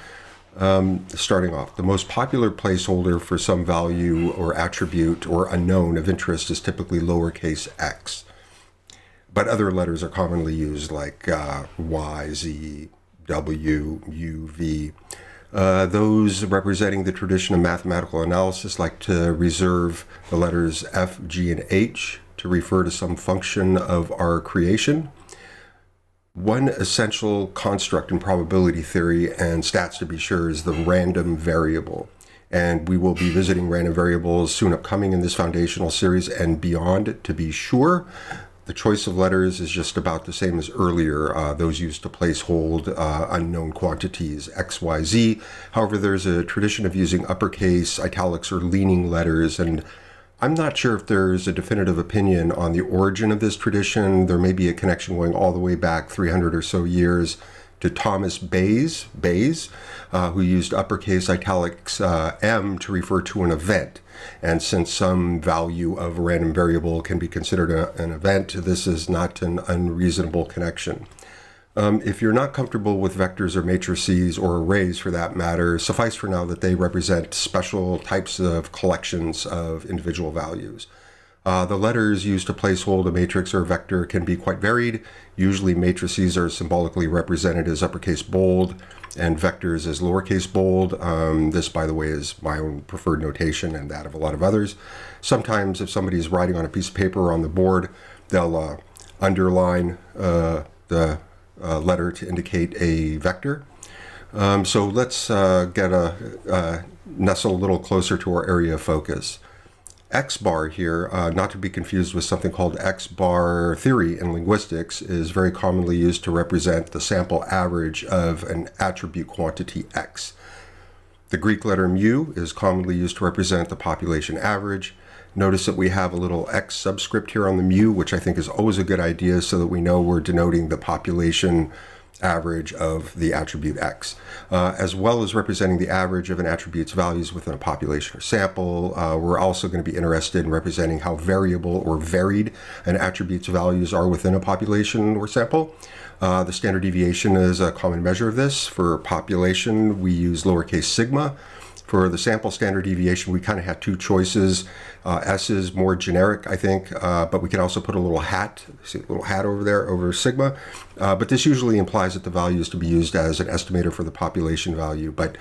Starting off, the most popular placeholder for some value or attribute or unknown of interest is typically lowercase x. But other letters are commonly used like Y, Z, W, U, V. Those representing the tradition of mathematical analysis like to reserve the letters F, G, and H to refer to some function of our creation. One essential construct in probability theory and stats, to be sure, is the random variable. And we will be visiting random variables soon upcoming in this foundational series and beyond, to be sure. The choice of letters is just about the same as earlier, those used to placehold unknown quantities, X, Y, Z. However, there's a tradition of using uppercase, italics, or leaning letters, and I'm not sure if there's a definitive opinion on the origin of this tradition. There may be a connection going all the way back 300 or so years to Thomas Bayes, who used uppercase italics M to refer to an event. And since some value of a random variable can be considered an event, this is not an unreasonable connection. If you're not comfortable with vectors or matrices or arrays for that matter, suffice for now that they represent special types of collections of individual values. The letters used to placehold a matrix or vector can be quite varied. Usually matrices are symbolically represented as uppercase bold and vectors as lowercase bold. This, by the way, is my own preferred notation and that of a lot of others. Sometimes if somebody is writing on a piece of paper or on the board, they'll underline the letter to indicate a vector. So let's nestle a little closer to our area of focus. X bar here, not to be confused with something called X bar theory in linguistics, is very commonly used to represent the sample average of an attribute quantity X. The Greek letter mu is commonly used to represent the population average. Notice that we have a little X subscript here on the mu, which I think is always a good idea so that we know we're denoting the population average of the attribute X, as well as representing the average of an attribute's values within a population or sample. We're also going to be interested in representing how variable or varied an attribute's values are within a population or sample. The standard deviation is a common measure of this. For population, we use lowercase sigma. For the sample standard deviation, we kind of have two choices. S is more generic, I think, but we can also put a little hat, see a little hat over there, over sigma. But this usually implies that the value is to be used as an estimator for the population value. But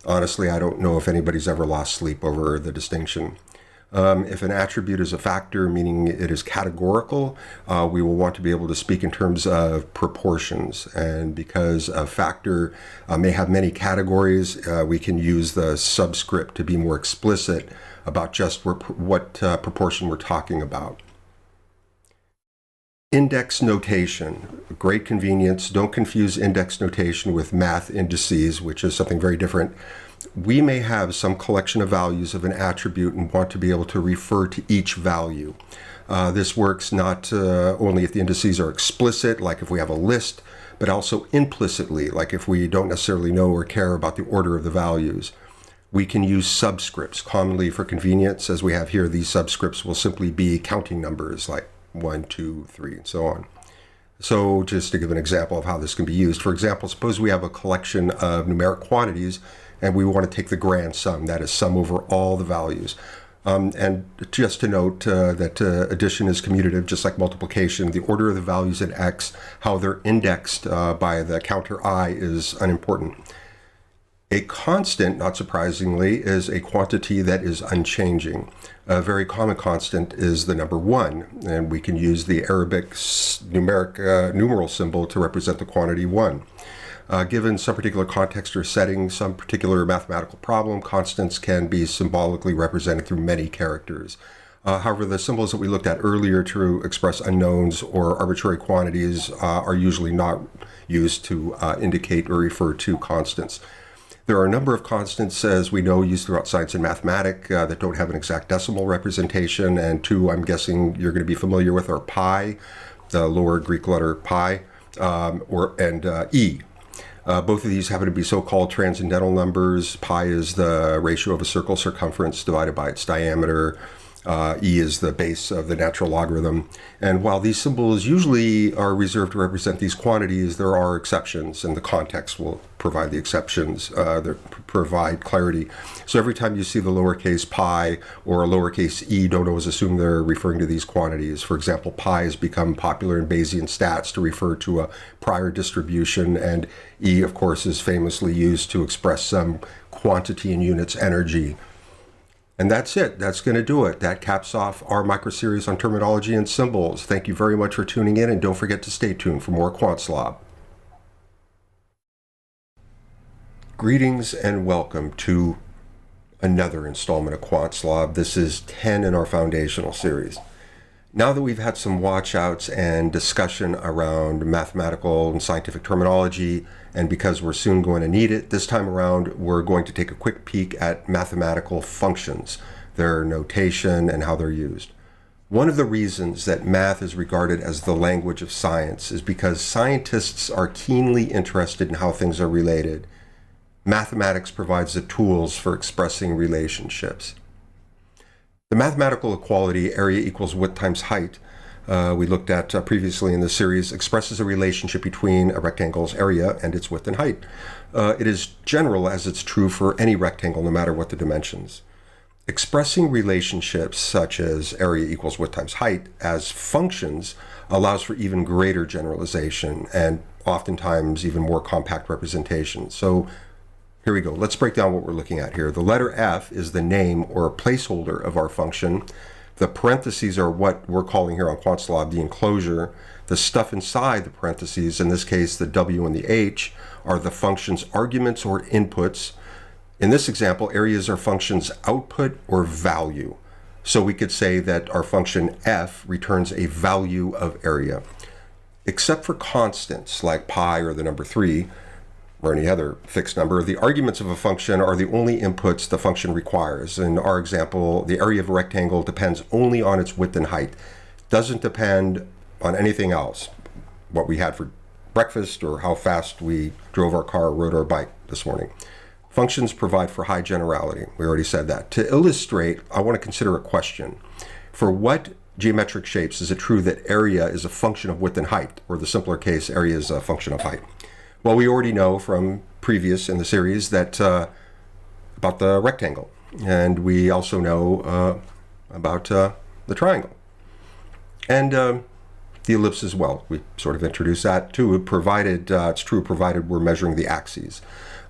honestly, I don't know if anybody's ever lost sleep over the distinction. If an attribute is a factor, meaning it is categorical, we will want to be able to speak in terms of proportions. And because a factor may have many categories, we can use the subscript to be more explicit about just what proportion we're talking about. Index notation, great convenience. Don't confuse index notation with math indices, which is something very different. We may have some collection of values of an attribute and want to be able to refer to each value. This works not only if the indices are explicit, like if we have a list, but also implicitly, like if we don't necessarily know or care about the order of the values. We can use subscripts, commonly for convenience, as we have here. These subscripts will simply be counting numbers like 1, 2, 3, and so on. So just to give an example of how this can be used, for example, suppose we have a collection of numeric quantities and we want to take the grand sum, that is sum over all the values. And just to note that addition is commutative, just like multiplication. The order of the values in X, how they're indexed by the counter I, is unimportant. A constant, not surprisingly, is a quantity that is unchanging. A very common constant is the number 1, and we can use the Arabic numeric numeral symbol to represent the quantity 1. Given some particular context or setting, some particular mathematical problem, constants can be symbolically represented through many characters. However, the symbols that we looked at earlier to express unknowns or arbitrary quantities are usually not used to indicate or refer to constants. There are a number of constants, as we know, used throughout science and mathematics that don't have an exact decimal representation, and two I'm guessing you're going to be familiar with are pi, the lower Greek letter pi, and e. Both of these happen to be so-called transcendental numbers. Pi is the ratio of a circle's circumference divided by its diameter. E is the base of the natural logarithm. And while these symbols usually are reserved to represent these quantities, there are exceptions, and the context will provide the exceptions that provide clarity. So every time you see the lowercase pi or a lowercase e, don't always assume they're referring to these quantities. For example, pi has become popular in Bayesian stats to refer to a prior distribution, and e, of course, is famously used to express some quantity in units energy. And that's it. That's going to do it. That caps off our microseries on terminology and symbols. Thank you very much for tuning in, and don't forget to stay tuned for more Quantslob. Greetings and welcome to another installment of Quantslob. This is 10 in our foundational series. Now that we've had some watch-outs and discussion around mathematical and scientific terminology, and because we're soon going to need it, this time around we're going to take a quick peek at mathematical functions, their notation, and how they're used. One of the reasons that math is regarded as the language of science is because scientists are keenly interested in how things are related. Mathematics provides the tools for expressing relationships. The mathematical equality, area equals width times height, we looked at previously in the series, expresses a relationship between a rectangle's area and its width and height. It is general as it's true for any rectangle, no matter what the dimensions. Expressing relationships such as area equals width times height as functions allows for even greater generalization and oftentimes even more compact representation. So here we go. Let's break down what we're looking at here. The letter F is the name or a placeholder of our function. The parentheses are what we're calling here on Quantslob the enclosure. The stuff inside the parentheses, in this case the W and the H, are the function's arguments or inputs. In this example, areas are function's output or value. So we could say that our function F returns a value of area. Except for constants like pi or the number 3, or any other fixed number, the arguments of a function are the only inputs the function requires. In our example, the area of a rectangle depends only on its width and height. Doesn't depend on anything else, what we had for breakfast or how fast we drove our car or rode our bike this morning. Functions provide for high generality. We already said that. To illustrate, I want to consider a question. For what geometric shapes is it true that area is a function of width and height, or the simpler case, area is a function of height? Well, we already know from previous in the series that about the rectangle, and we also know about the triangle, and the ellipse as well. We sort of introduced that too, provided it's true, provided we're measuring the axes.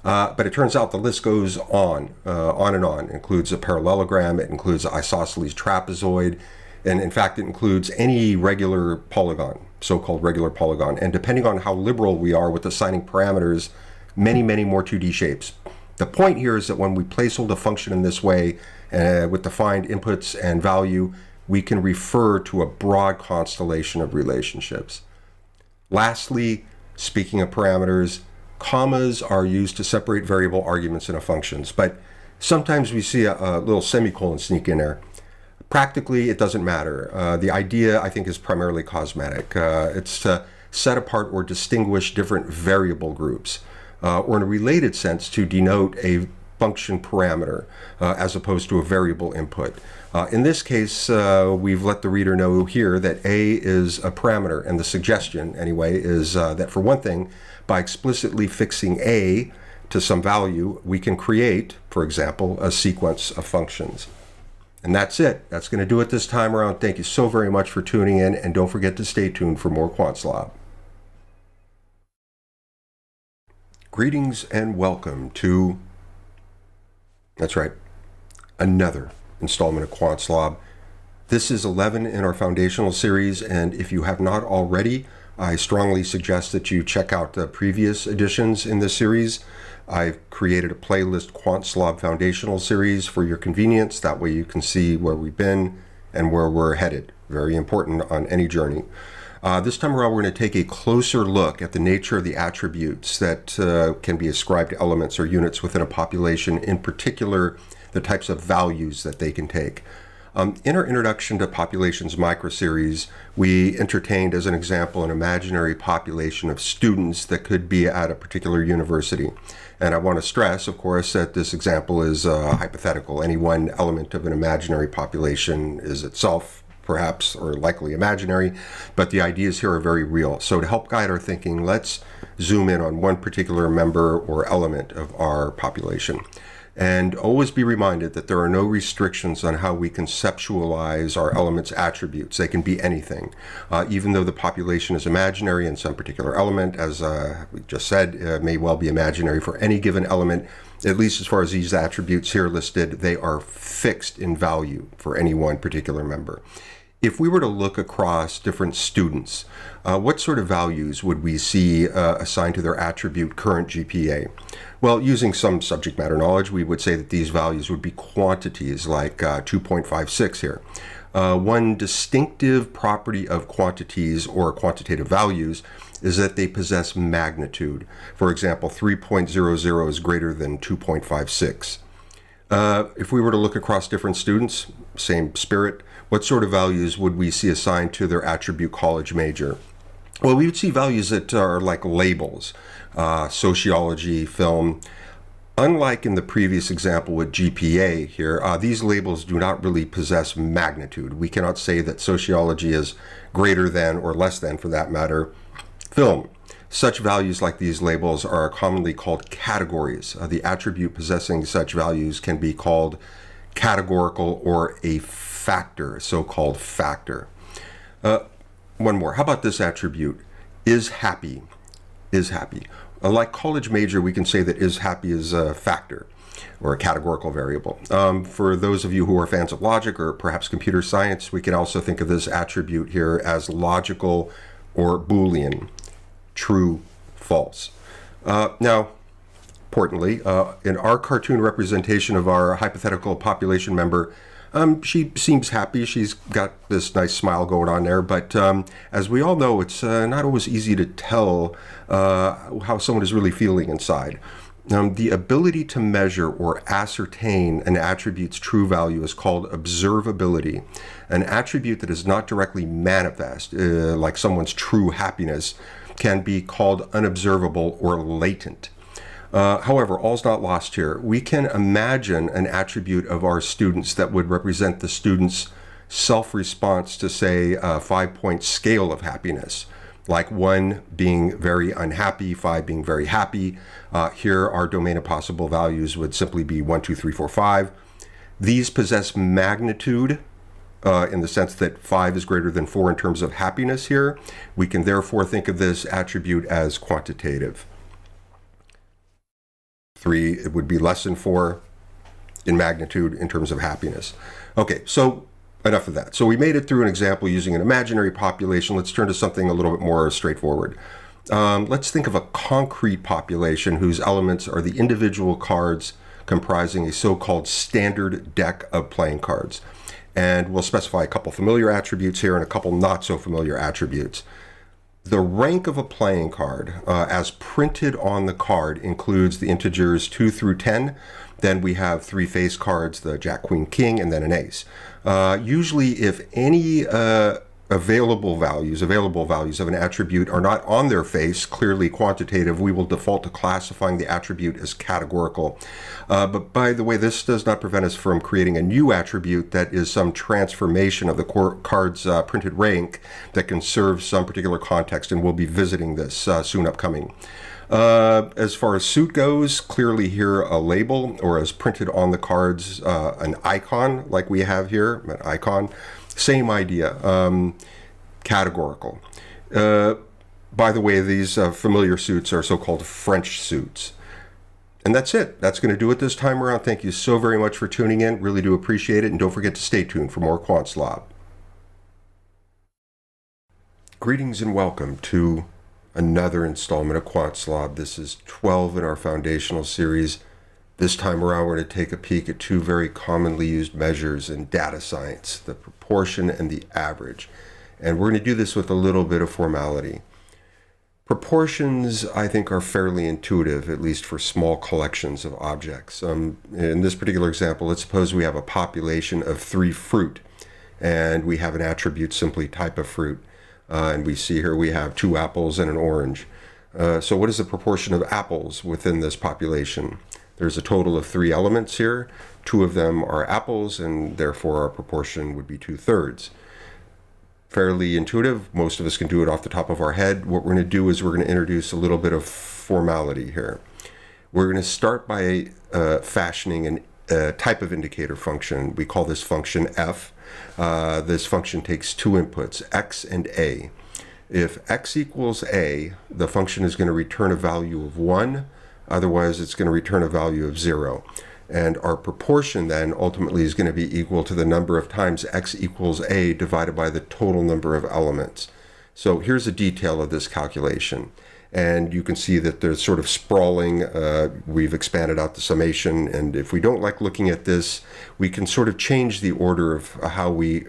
But it turns out the list goes on and on. It includes a parallelogram, it includes an isosceles trapezoid, and in fact it includes any regular polygon, so-called regular polygon. And depending on how liberal we are with assigning parameters, many, many more 2D shapes. The point here is that when we placehold a function in this way with defined inputs and value, we can refer to a broad constellation of relationships. Lastly, speaking of parameters, commas are used to separate variable arguments into functions, but sometimes we see a little semicolon sneak in there. Practically, it doesn't matter. The idea, I think, is primarily cosmetic. It's to set apart or distinguish different variable groups, or in a related sense, to denote a function parameter as opposed to a variable input. In this case, we've let the reader know here that A is a parameter, and the suggestion, anyway, is that for one thing, by explicitly fixing A to some value, we can create, for example, a sequence of functions. And that's it. That's going to do it this time around. Thank you so very much for tuning in, and don't forget to stay tuned for more Quantslob. Greetings and welcome to, that's right, another installment of Quantslob. This is 11 in our foundational series, and if you have not already, I strongly suggest that you check out the previous editions in this series. I've created a playlist Quantslob Foundational Series for your convenience. That way you can see where we've been and where we're headed. Very important on any journey. This time around, we're going to take a closer look at the nature of the attributes that can be ascribed to elements or units within a population, in particular, the types of values that they can take. In our Introduction to Populations microseries, we entertained as an example an imaginary population of students that could be at a particular university. And I want to stress, of course, that this example is hypothetical. Any one element of an imaginary population is itself perhaps or likely imaginary, but the ideas here are very real. So to help guide our thinking, let's zoom in on one particular member or element of our population. And always be reminded that there are no restrictions on how we conceptualize our elements' attributes. They can be anything. Even though the population is imaginary in some particular element, as we just said, may well be imaginary for any given element, at least as far as these attributes here listed, they are fixed in value for any one particular member. If we were to look across different students, what sort of values would we see assigned to their attribute current GPA? Well, using some subject matter knowledge, we would say that these values would be quantities like 2.56 here. One distinctive property of quantities or quantitative values is that they possess magnitude. For example, 3.00 is greater than 2.56. If we were to look across different students, same spirit, what sort of values would we see assigned to their attribute college major? Well, we would see values that are like labels, sociology, film. Unlike in the previous example with GPA here, these labels do not really possess magnitude. We cannot say that sociology is greater than or less than, for that matter, film. Such values like these labels are commonly called categories. The attribute possessing such values can be called categorical or a factor, so-called factor. One more. How about this attribute? Is happy. Is happy. Like college major, we can say that is happy is a factor or a categorical variable. For those of you who are fans of logic or perhaps computer science, we can also think of this attribute here as logical or Boolean. True, false. Now, importantly, in our cartoon representation of our hypothetical population member, she seems happy. She's got this nice smile going on there, but as we all know, it's not always easy to tell how someone is really feeling inside. The ability to measure or ascertain an attribute's true value is called observability. An attribute that is not directly manifest, like someone's true happiness, can be called unobservable or latent. However, all's not lost here. We can imagine an attribute of our students that would represent the student's self-response to, say, a 5-point scale of happiness, like 1 being very unhappy, 5 being very happy. Here, our domain of possible values would simply be 1, 2, 3, 4, 5. These possess magnitude in the sense that 5 is greater than 4 in terms of happiness here. We can therefore think of this attribute as quantitative. 3, it would be less than 4 in magnitude in terms of happiness. Okay, so enough of that. So we made it through an example using an imaginary population. Let's turn to something a little bit more straightforward. Let's think of a concrete population whose elements are the individual cards comprising a so-called standard deck of playing cards. And we'll specify a couple familiar attributes here and a couple not so familiar attributes. The rank of a playing card, as printed on the card, includes the integers 2 through 10. Then we have three face cards, the Jack, Queen, King, and then an ace. Usually, if any available values of an attribute are not on their face, clearly quantitative, we will default to classifying the attribute as categorical. But by the way, this does not prevent us from creating a new attribute that is some transformation of the card's printed rank that can serve some particular context, and we'll be visiting this soon upcoming. As far as suit goes, clearly here a label, or as printed on the cards, an icon like we have here, an icon. Same idea, categorical. By the way, these familiar suits are so-called French suits. And that's it. That's going to do it this time around. Thank you so very much for tuning in. Really do appreciate it. And don't forget to stay tuned for more Quantslob. Greetings and welcome to another installment of Quantslob. This is 12 in our foundational series. This time around, we're going to take a peek at two very commonly used measures in data science, the proportion and the average. And we're going to do this with a little bit of formality. Proportions, I think, are fairly intuitive, at least for small collections of objects. In this particular example, let's suppose we have a population of 3 fruit, and we have an attribute simply type of fruit. And we see here we have 2 apples and an orange. So what is the proportion of apples within this population? There's a total of 3 elements here. 2 of them are apples, and therefore our proportion would be 2/3. Fairly intuitive. Most of us can do it off the top of our head. What we're going to do is we're going to introduce a little bit of formality here. We're going to start by fashioning a type of indicator function. We call this function f. This function takes 2 inputs, x and a. If x equals a, the function is going to return a value of 1. Otherwise, it's going to return a value of 0. And our proportion then ultimately is going to be equal to the number of times x equals a divided by the total number of elements. So here's a detail of this calculation. And you can see that there's sort of sprawling. We've expanded out the summation. And if we don't like looking at this, we can sort of change the order of how we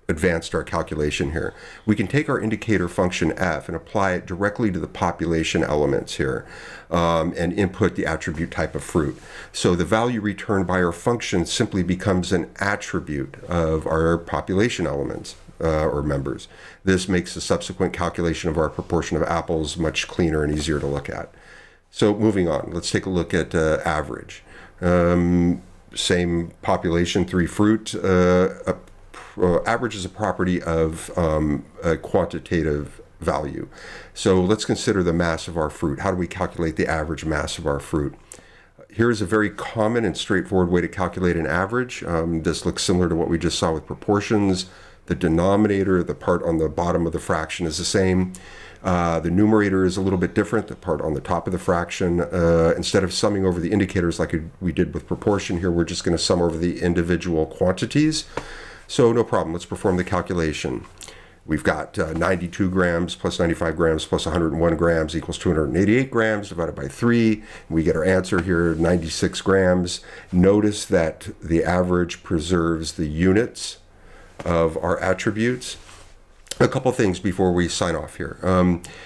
advanced our calculation here. We can take our indicator function f and apply it directly to the population elements here and input the attribute type of fruit. So the value returned by our function simply becomes an attribute of our population elements or members. This makes the subsequent calculation of our proportion of apples much cleaner and easier to look at. So moving on, let's take a look at average. Same population, 3 fruit. Average is a property of a quantitative value. So let's consider the mass of our fruit. How do we calculate the average mass of our fruit? Here's a very common and straightforward way to calculate an average. This looks similar to what we just saw with proportions. The denominator, the part on the bottom of the fraction, is the same. The numerator is a little bit different, the part on the top of the fraction. Instead of summing over the indicators like we did with proportion here, we're just going to sum over the individual quantities. So no problem, let's perform the calculation. We've got 92 grams plus 95 grams plus 101 grams equals 288 grams divided by 3. We get our answer here, 96 grams. Notice that the average preserves the units of our attributes. A couple things before we sign off here.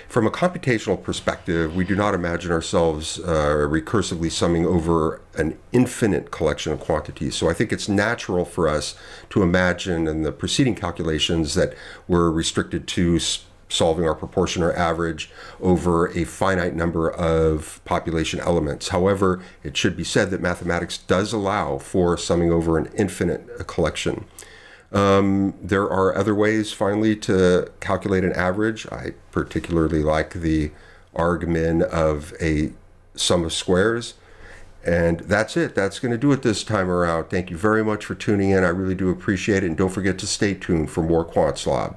From a computational perspective, we do not imagine ourselves recursively summing over an infinite collection of quantities. So I think it's natural for us to imagine in the preceding calculations that we're restricted to solving our proportion or average over a finite number of population elements. However, it should be said that mathematics does allow for summing over an infinite collection. There are other ways, finally, to calculate an average. I particularly like the argmin of a sum of squares. And that's it. That's going to do it this time around. Thank you very much for tuning in. I really do appreciate it. And don't forget to stay tuned for more Quantslob.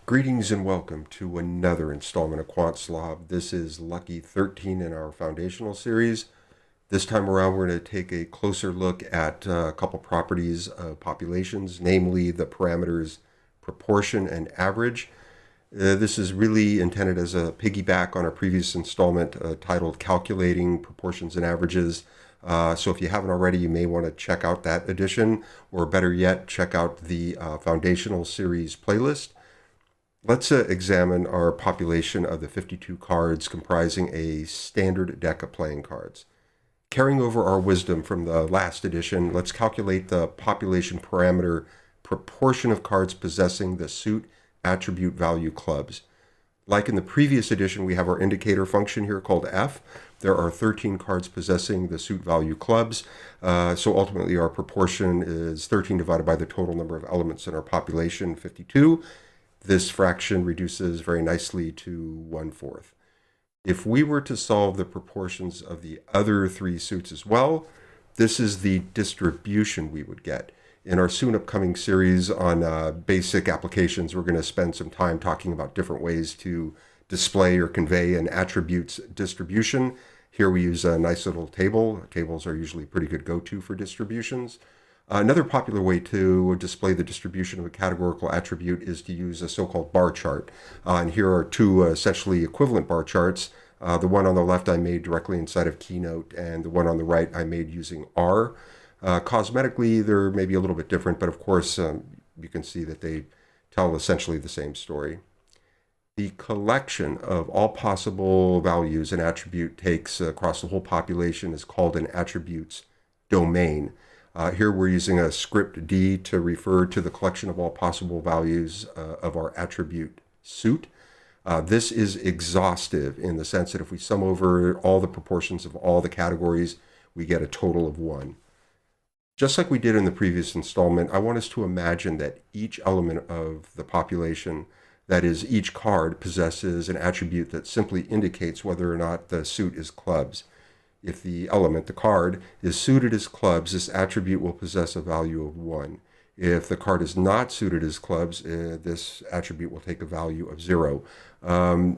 Greetings and welcome to another installment of Quantslob. This is Lucky 13 in our foundational series. This time around, we're going to take a closer look at a couple properties of populations, namely the parameters proportion and average. This is really intended as a piggyback on our previous installment titled Calculating Proportions and Averages. So if you haven't already, you may want to check out that edition, or better yet, check out the Foundational Series playlist. Let's examine our population of the 52 cards comprising a standard deck of playing cards. Carrying over our wisdom from the last edition, let's calculate the population parameter proportion of cards possessing the suit attribute value clubs. Like in the previous edition, we have our indicator function here called F. There are 13 cards possessing the suit value clubs. So ultimately, our proportion is 13 divided by the total number of elements in our population, 52. This fraction reduces very nicely to 1/4. If we were to solve the proportions of the other three suits as well, this is the distribution we would get. In our soon upcoming series on basic applications, we're going to spend some time talking about different ways to display or convey an attribute's distribution. Here we use a nice little table. Tables are usually a pretty good go-to for distributions. Another popular way to display the distribution of a categorical attribute is to use a so-called bar chart. And here are two essentially equivalent bar charts. The one on the left I made directly inside of Keynote, and the one on the right I made using R. Cosmetically, they're maybe a little bit different, but of course, you can see that they tell essentially the same story. The collection of all possible values an attribute takes across the whole population is called an attribute's domain. Here we're using a script D to refer to the collection of all possible values of our attribute suit. This is exhaustive in the sense that if we sum over all the proportions of all the categories, we get a total of 1. Just like we did in the previous installment, I want us to imagine that each element of the population, that is, each card, possesses an attribute that simply indicates whether or not the suit is clubs. If the element, the card, is suited as clubs, this attribute will possess a value of 1. If the card is not suited as clubs, this attribute will take a value of 0.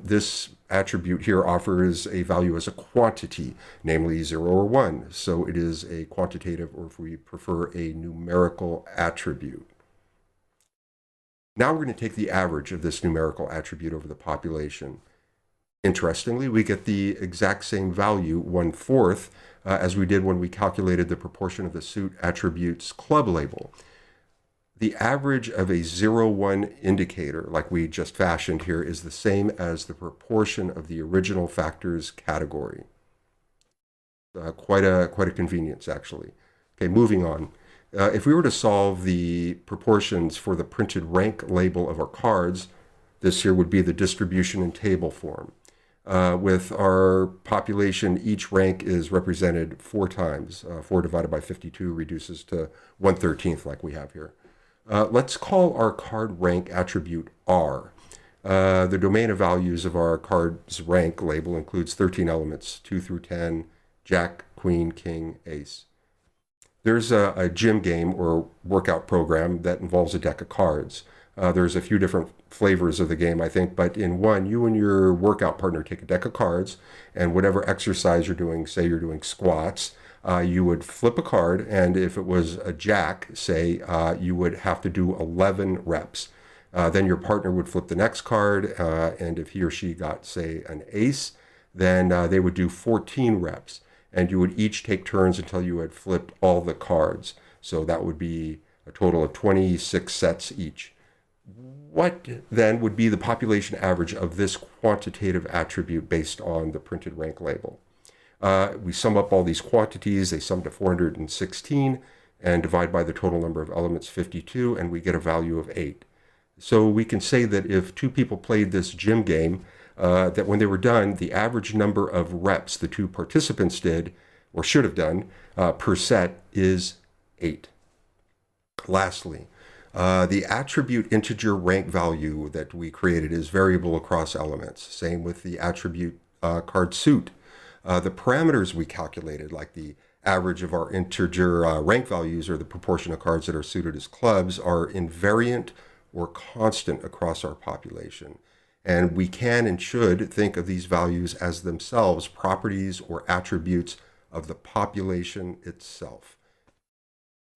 This attribute here offers a value as a quantity, namely 0 or 1. So it is a quantitative, or if we prefer, a numerical attribute. Now we're going to take the average of this numerical attribute over the population. Interestingly, we get the exact same value, 1/4, as we did when we calculated the proportion of the suit attribute's club label. The average of a 0/1 indicator, like we just fashioned here, is the same as the proportion of the original factors category. Quite a convenience, actually. Okay, moving on. If we were to solve the proportions for the printed rank label of our cards, this here would be the distribution in table form. With our population, each rank is represented 4 times. 4 divided by 52 reduces to 1/13 like we have here. Let's call our card rank attribute R. The domain of values of our card's rank label includes 13 elements, 2 through 10, Jack, Queen, King, Ace. There's a gym game or workout program that involves a deck of cards. There's a few different flavors of the game, I think, but in one, you and your workout partner take a deck of cards, and whatever exercise you're doing, say you're doing squats, you would flip a card, and if it was a jack, say, you would have to do 11 reps. Then your partner would flip the next card, and if he or she got, say, an ace, then they would do 14 reps. And you would each take turns until you had flipped all the cards. So that would be a total of 26 sets each. What then would be the population average of this quantitative attribute based on the printed rank label? We sum up all these quantities, they sum to 416, and divide by the total number of elements, 52, and we get a value of 8. So we can say that if 2 people played this gym game, that when they were done, the average number of reps the 2 participants did, or should have done, per set is 8. Lastly, the attribute integer rank value that we created is variable across elements. Same with the attribute card suit. The parameters we calculated, like the average of our integer rank values or the proportion of cards that are suited as clubs, are invariant or constant across our population. And we can and should think of these values as themselves properties or attributes of the population itself.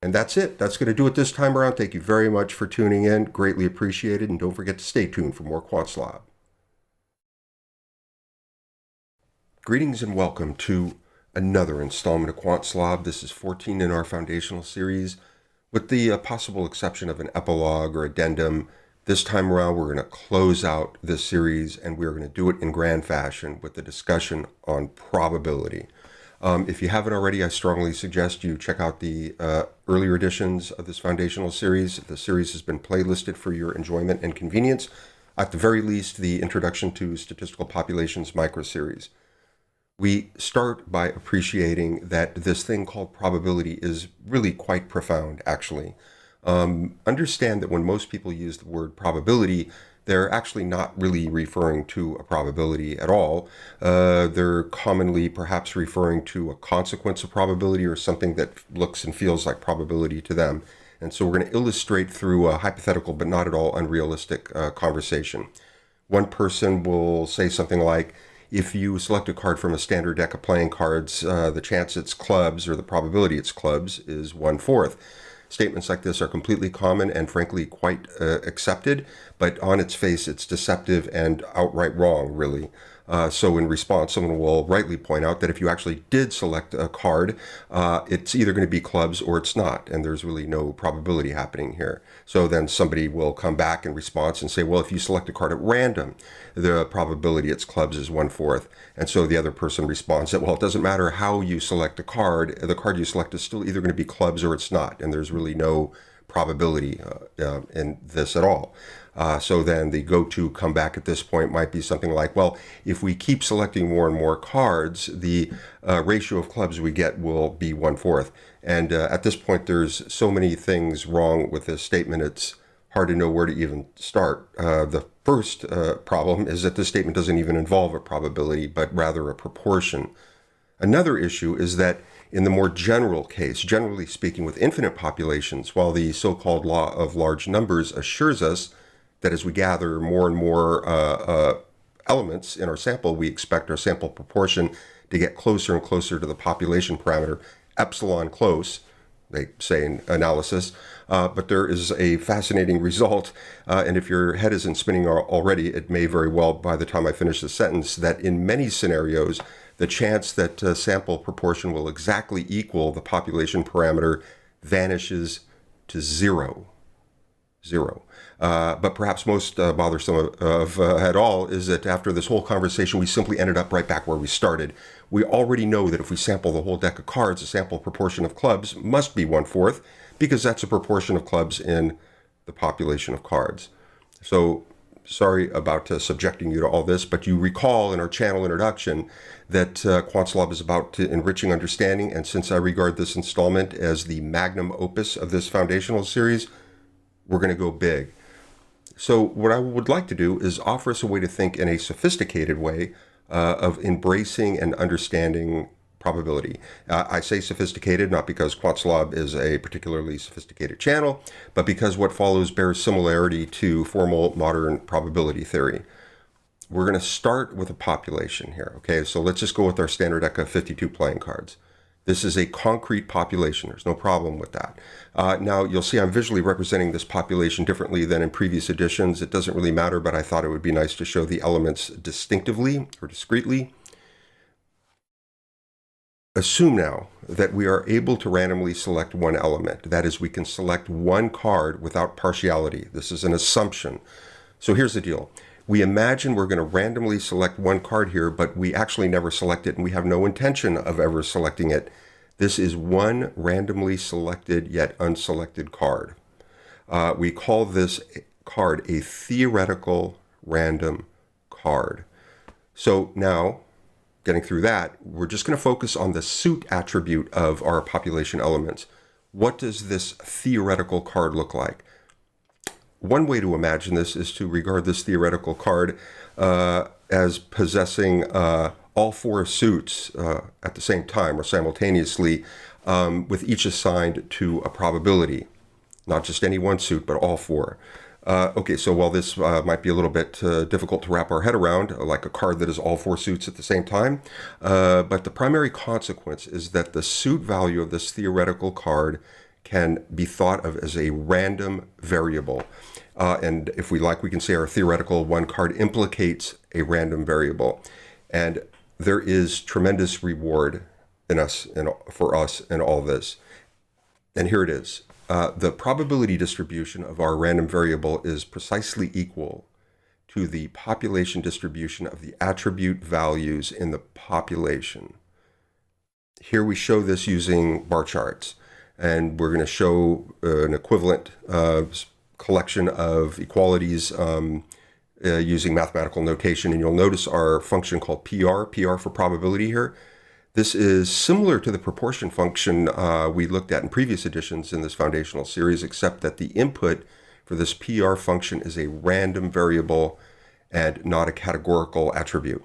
And that's it. That's going to do it this time around. Thank you very much for tuning in. Greatly appreciated. And don't forget to stay tuned for more Quantslob. Greetings and welcome to another installment of Quantslob. This is 14 in our foundational series, with the possible exception of an epilogue or addendum. This time around, we're going to close out this series, and we're going to do it in grand fashion with the discussion on probability. If you haven't already, I strongly suggest you check out the earlier editions of this foundational series. The series has been playlisted for your enjoyment and convenience. At the very least, the Introduction to Statistical Populations micro-series. We start by appreciating that this thing called probability is really quite profound, actually. Understand that when most people use the word probability, they're actually not really referring to a probability at all. They're commonly perhaps referring to a consequence of probability or something that looks and feels like probability to them. And so we're going to illustrate through a hypothetical but not at all unrealistic conversation. One person will say something like, if you select a card from a standard deck of playing cards, the chance it's clubs, or the probability it's clubs, is 1/4. Statements like this are completely common and frankly quite accepted, but on its face it's deceptive and outright wrong, really. So in response, someone will rightly point out that if you actually did select a card, it's either going to be clubs or it's not, and there's really no probability happening here. So then somebody will come back in response and say, well, if you select a card at random, the probability it's clubs is 1/4. And so the other person responds that, well, it doesn't matter how you select a card, the card you select is still either going to be clubs or it's not, and there's really no probability in this at all. So then the go-to comeback at this point might be something like, well, if we keep selecting more and more cards, the ratio of clubs we get will be 1/4. And at this point, there's so many things wrong with this statement, it's hard to know where to even start. The first problem is that this statement doesn't even involve a probability, but rather a proportion. Another issue is that in the more general case, generally speaking with infinite populations, while the so-called law of large numbers assures us that as we gather more and more elements in our sample, we expect our sample proportion to get closer and closer to the population parameter, epsilon close, they say in analysis. But there is a fascinating result, and if your head isn't spinning already, it may very well, by the time I finish the sentence, that in many scenarios, the chance that sample proportion will exactly equal the population parameter vanishes to zero. But perhaps most bothersome of at all is that after this whole conversation, we simply ended up right back where we started. We already know that if we sample the whole deck of cards, the sample proportion of clubs must be 1/4, because that's a proportion of clubs in the population of cards. So sorry about subjecting you to all this, but you recall in our channel introduction that Quantslob is about enriching understanding, and since I regard this installment as the magnum opus of this foundational series, we're going to go big. So what I would like to do is offer us a way to think in a sophisticated way of embracing and understanding probability. I say sophisticated not because Quantslob is a particularly sophisticated channel, but because what follows bears similarity to formal modern probability theory. We're going to start with a population here. Okay, so let's just go with our standard deck of 52 playing cards. This is a concrete population. There's no problem with that. Now, you'll see I'm visually representing this population differently than in previous editions. It doesn't really matter, but I thought it would be nice to show the elements distinctively or discretely. Assume now that we are able to randomly select one element. That is, we can select one card without partiality. This is an assumption. So here's the deal. We imagine we're going to randomly select one card here, but we actually never select it, and we have no intention of ever selecting it. This is one randomly selected yet unselected card. We call this card a theoretical random card. So now, getting through that, we're just going to focus on the suit attribute of our population elements. What does this theoretical card look like? One way to imagine this is to regard this theoretical card as possessing all four suits at the same time or simultaneously, with each assigned to a probability. Not just any one suit, but all four. Okay, so while this might be a little bit difficult to wrap our head around, like a card that is all four suits at the same time, but the primary consequence is that the suit value of this theoretical card can be thought of as a random variable. And if we like, we can say our theoretical one card implicates a random variable. And there is tremendous reward in us and for us in all this. And here it is. The probability distribution of our random variable is precisely equal to the population distribution of the attribute values in the population. Here we show this using bar charts, and we're going to show an equivalent collection of equalities using mathematical notation. And you'll notice our function called PR for probability here. This is similar to the proportion function we looked at in previous editions in this foundational series, except that the input for this PR function is a random variable and not a categorical attribute.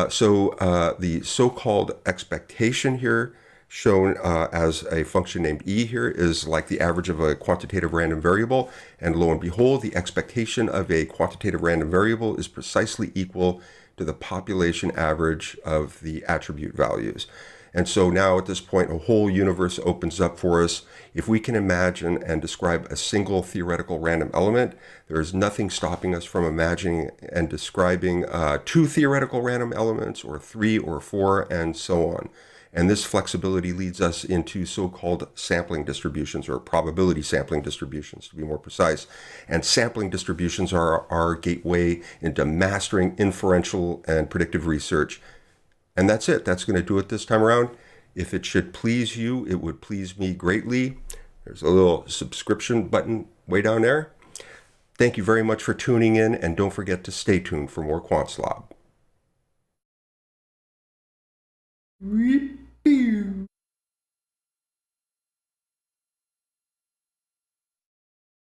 So the so-called expectation here, shown as a function named E here, is like the average of a quantitative random variable. And lo and behold, the expectation of a quantitative random variable is precisely equal to the population average of the attribute values. And so now at this point, a whole universe opens up for us. If we can imagine and describe a single theoretical random element, there is nothing stopping us from imagining and describing two theoretical random elements, or three or four, and so on. And this flexibility leads us into so-called sampling distributions, or probability sampling distributions, to be more precise. And sampling distributions are our gateway into mastering inferential and predictive research. And that's it. That's going to do it this time around. If it should please you, it would please me greatly. There's a little subscription button way down there. Thank you very much for tuning in, and don't forget to stay tuned for more Quantslob.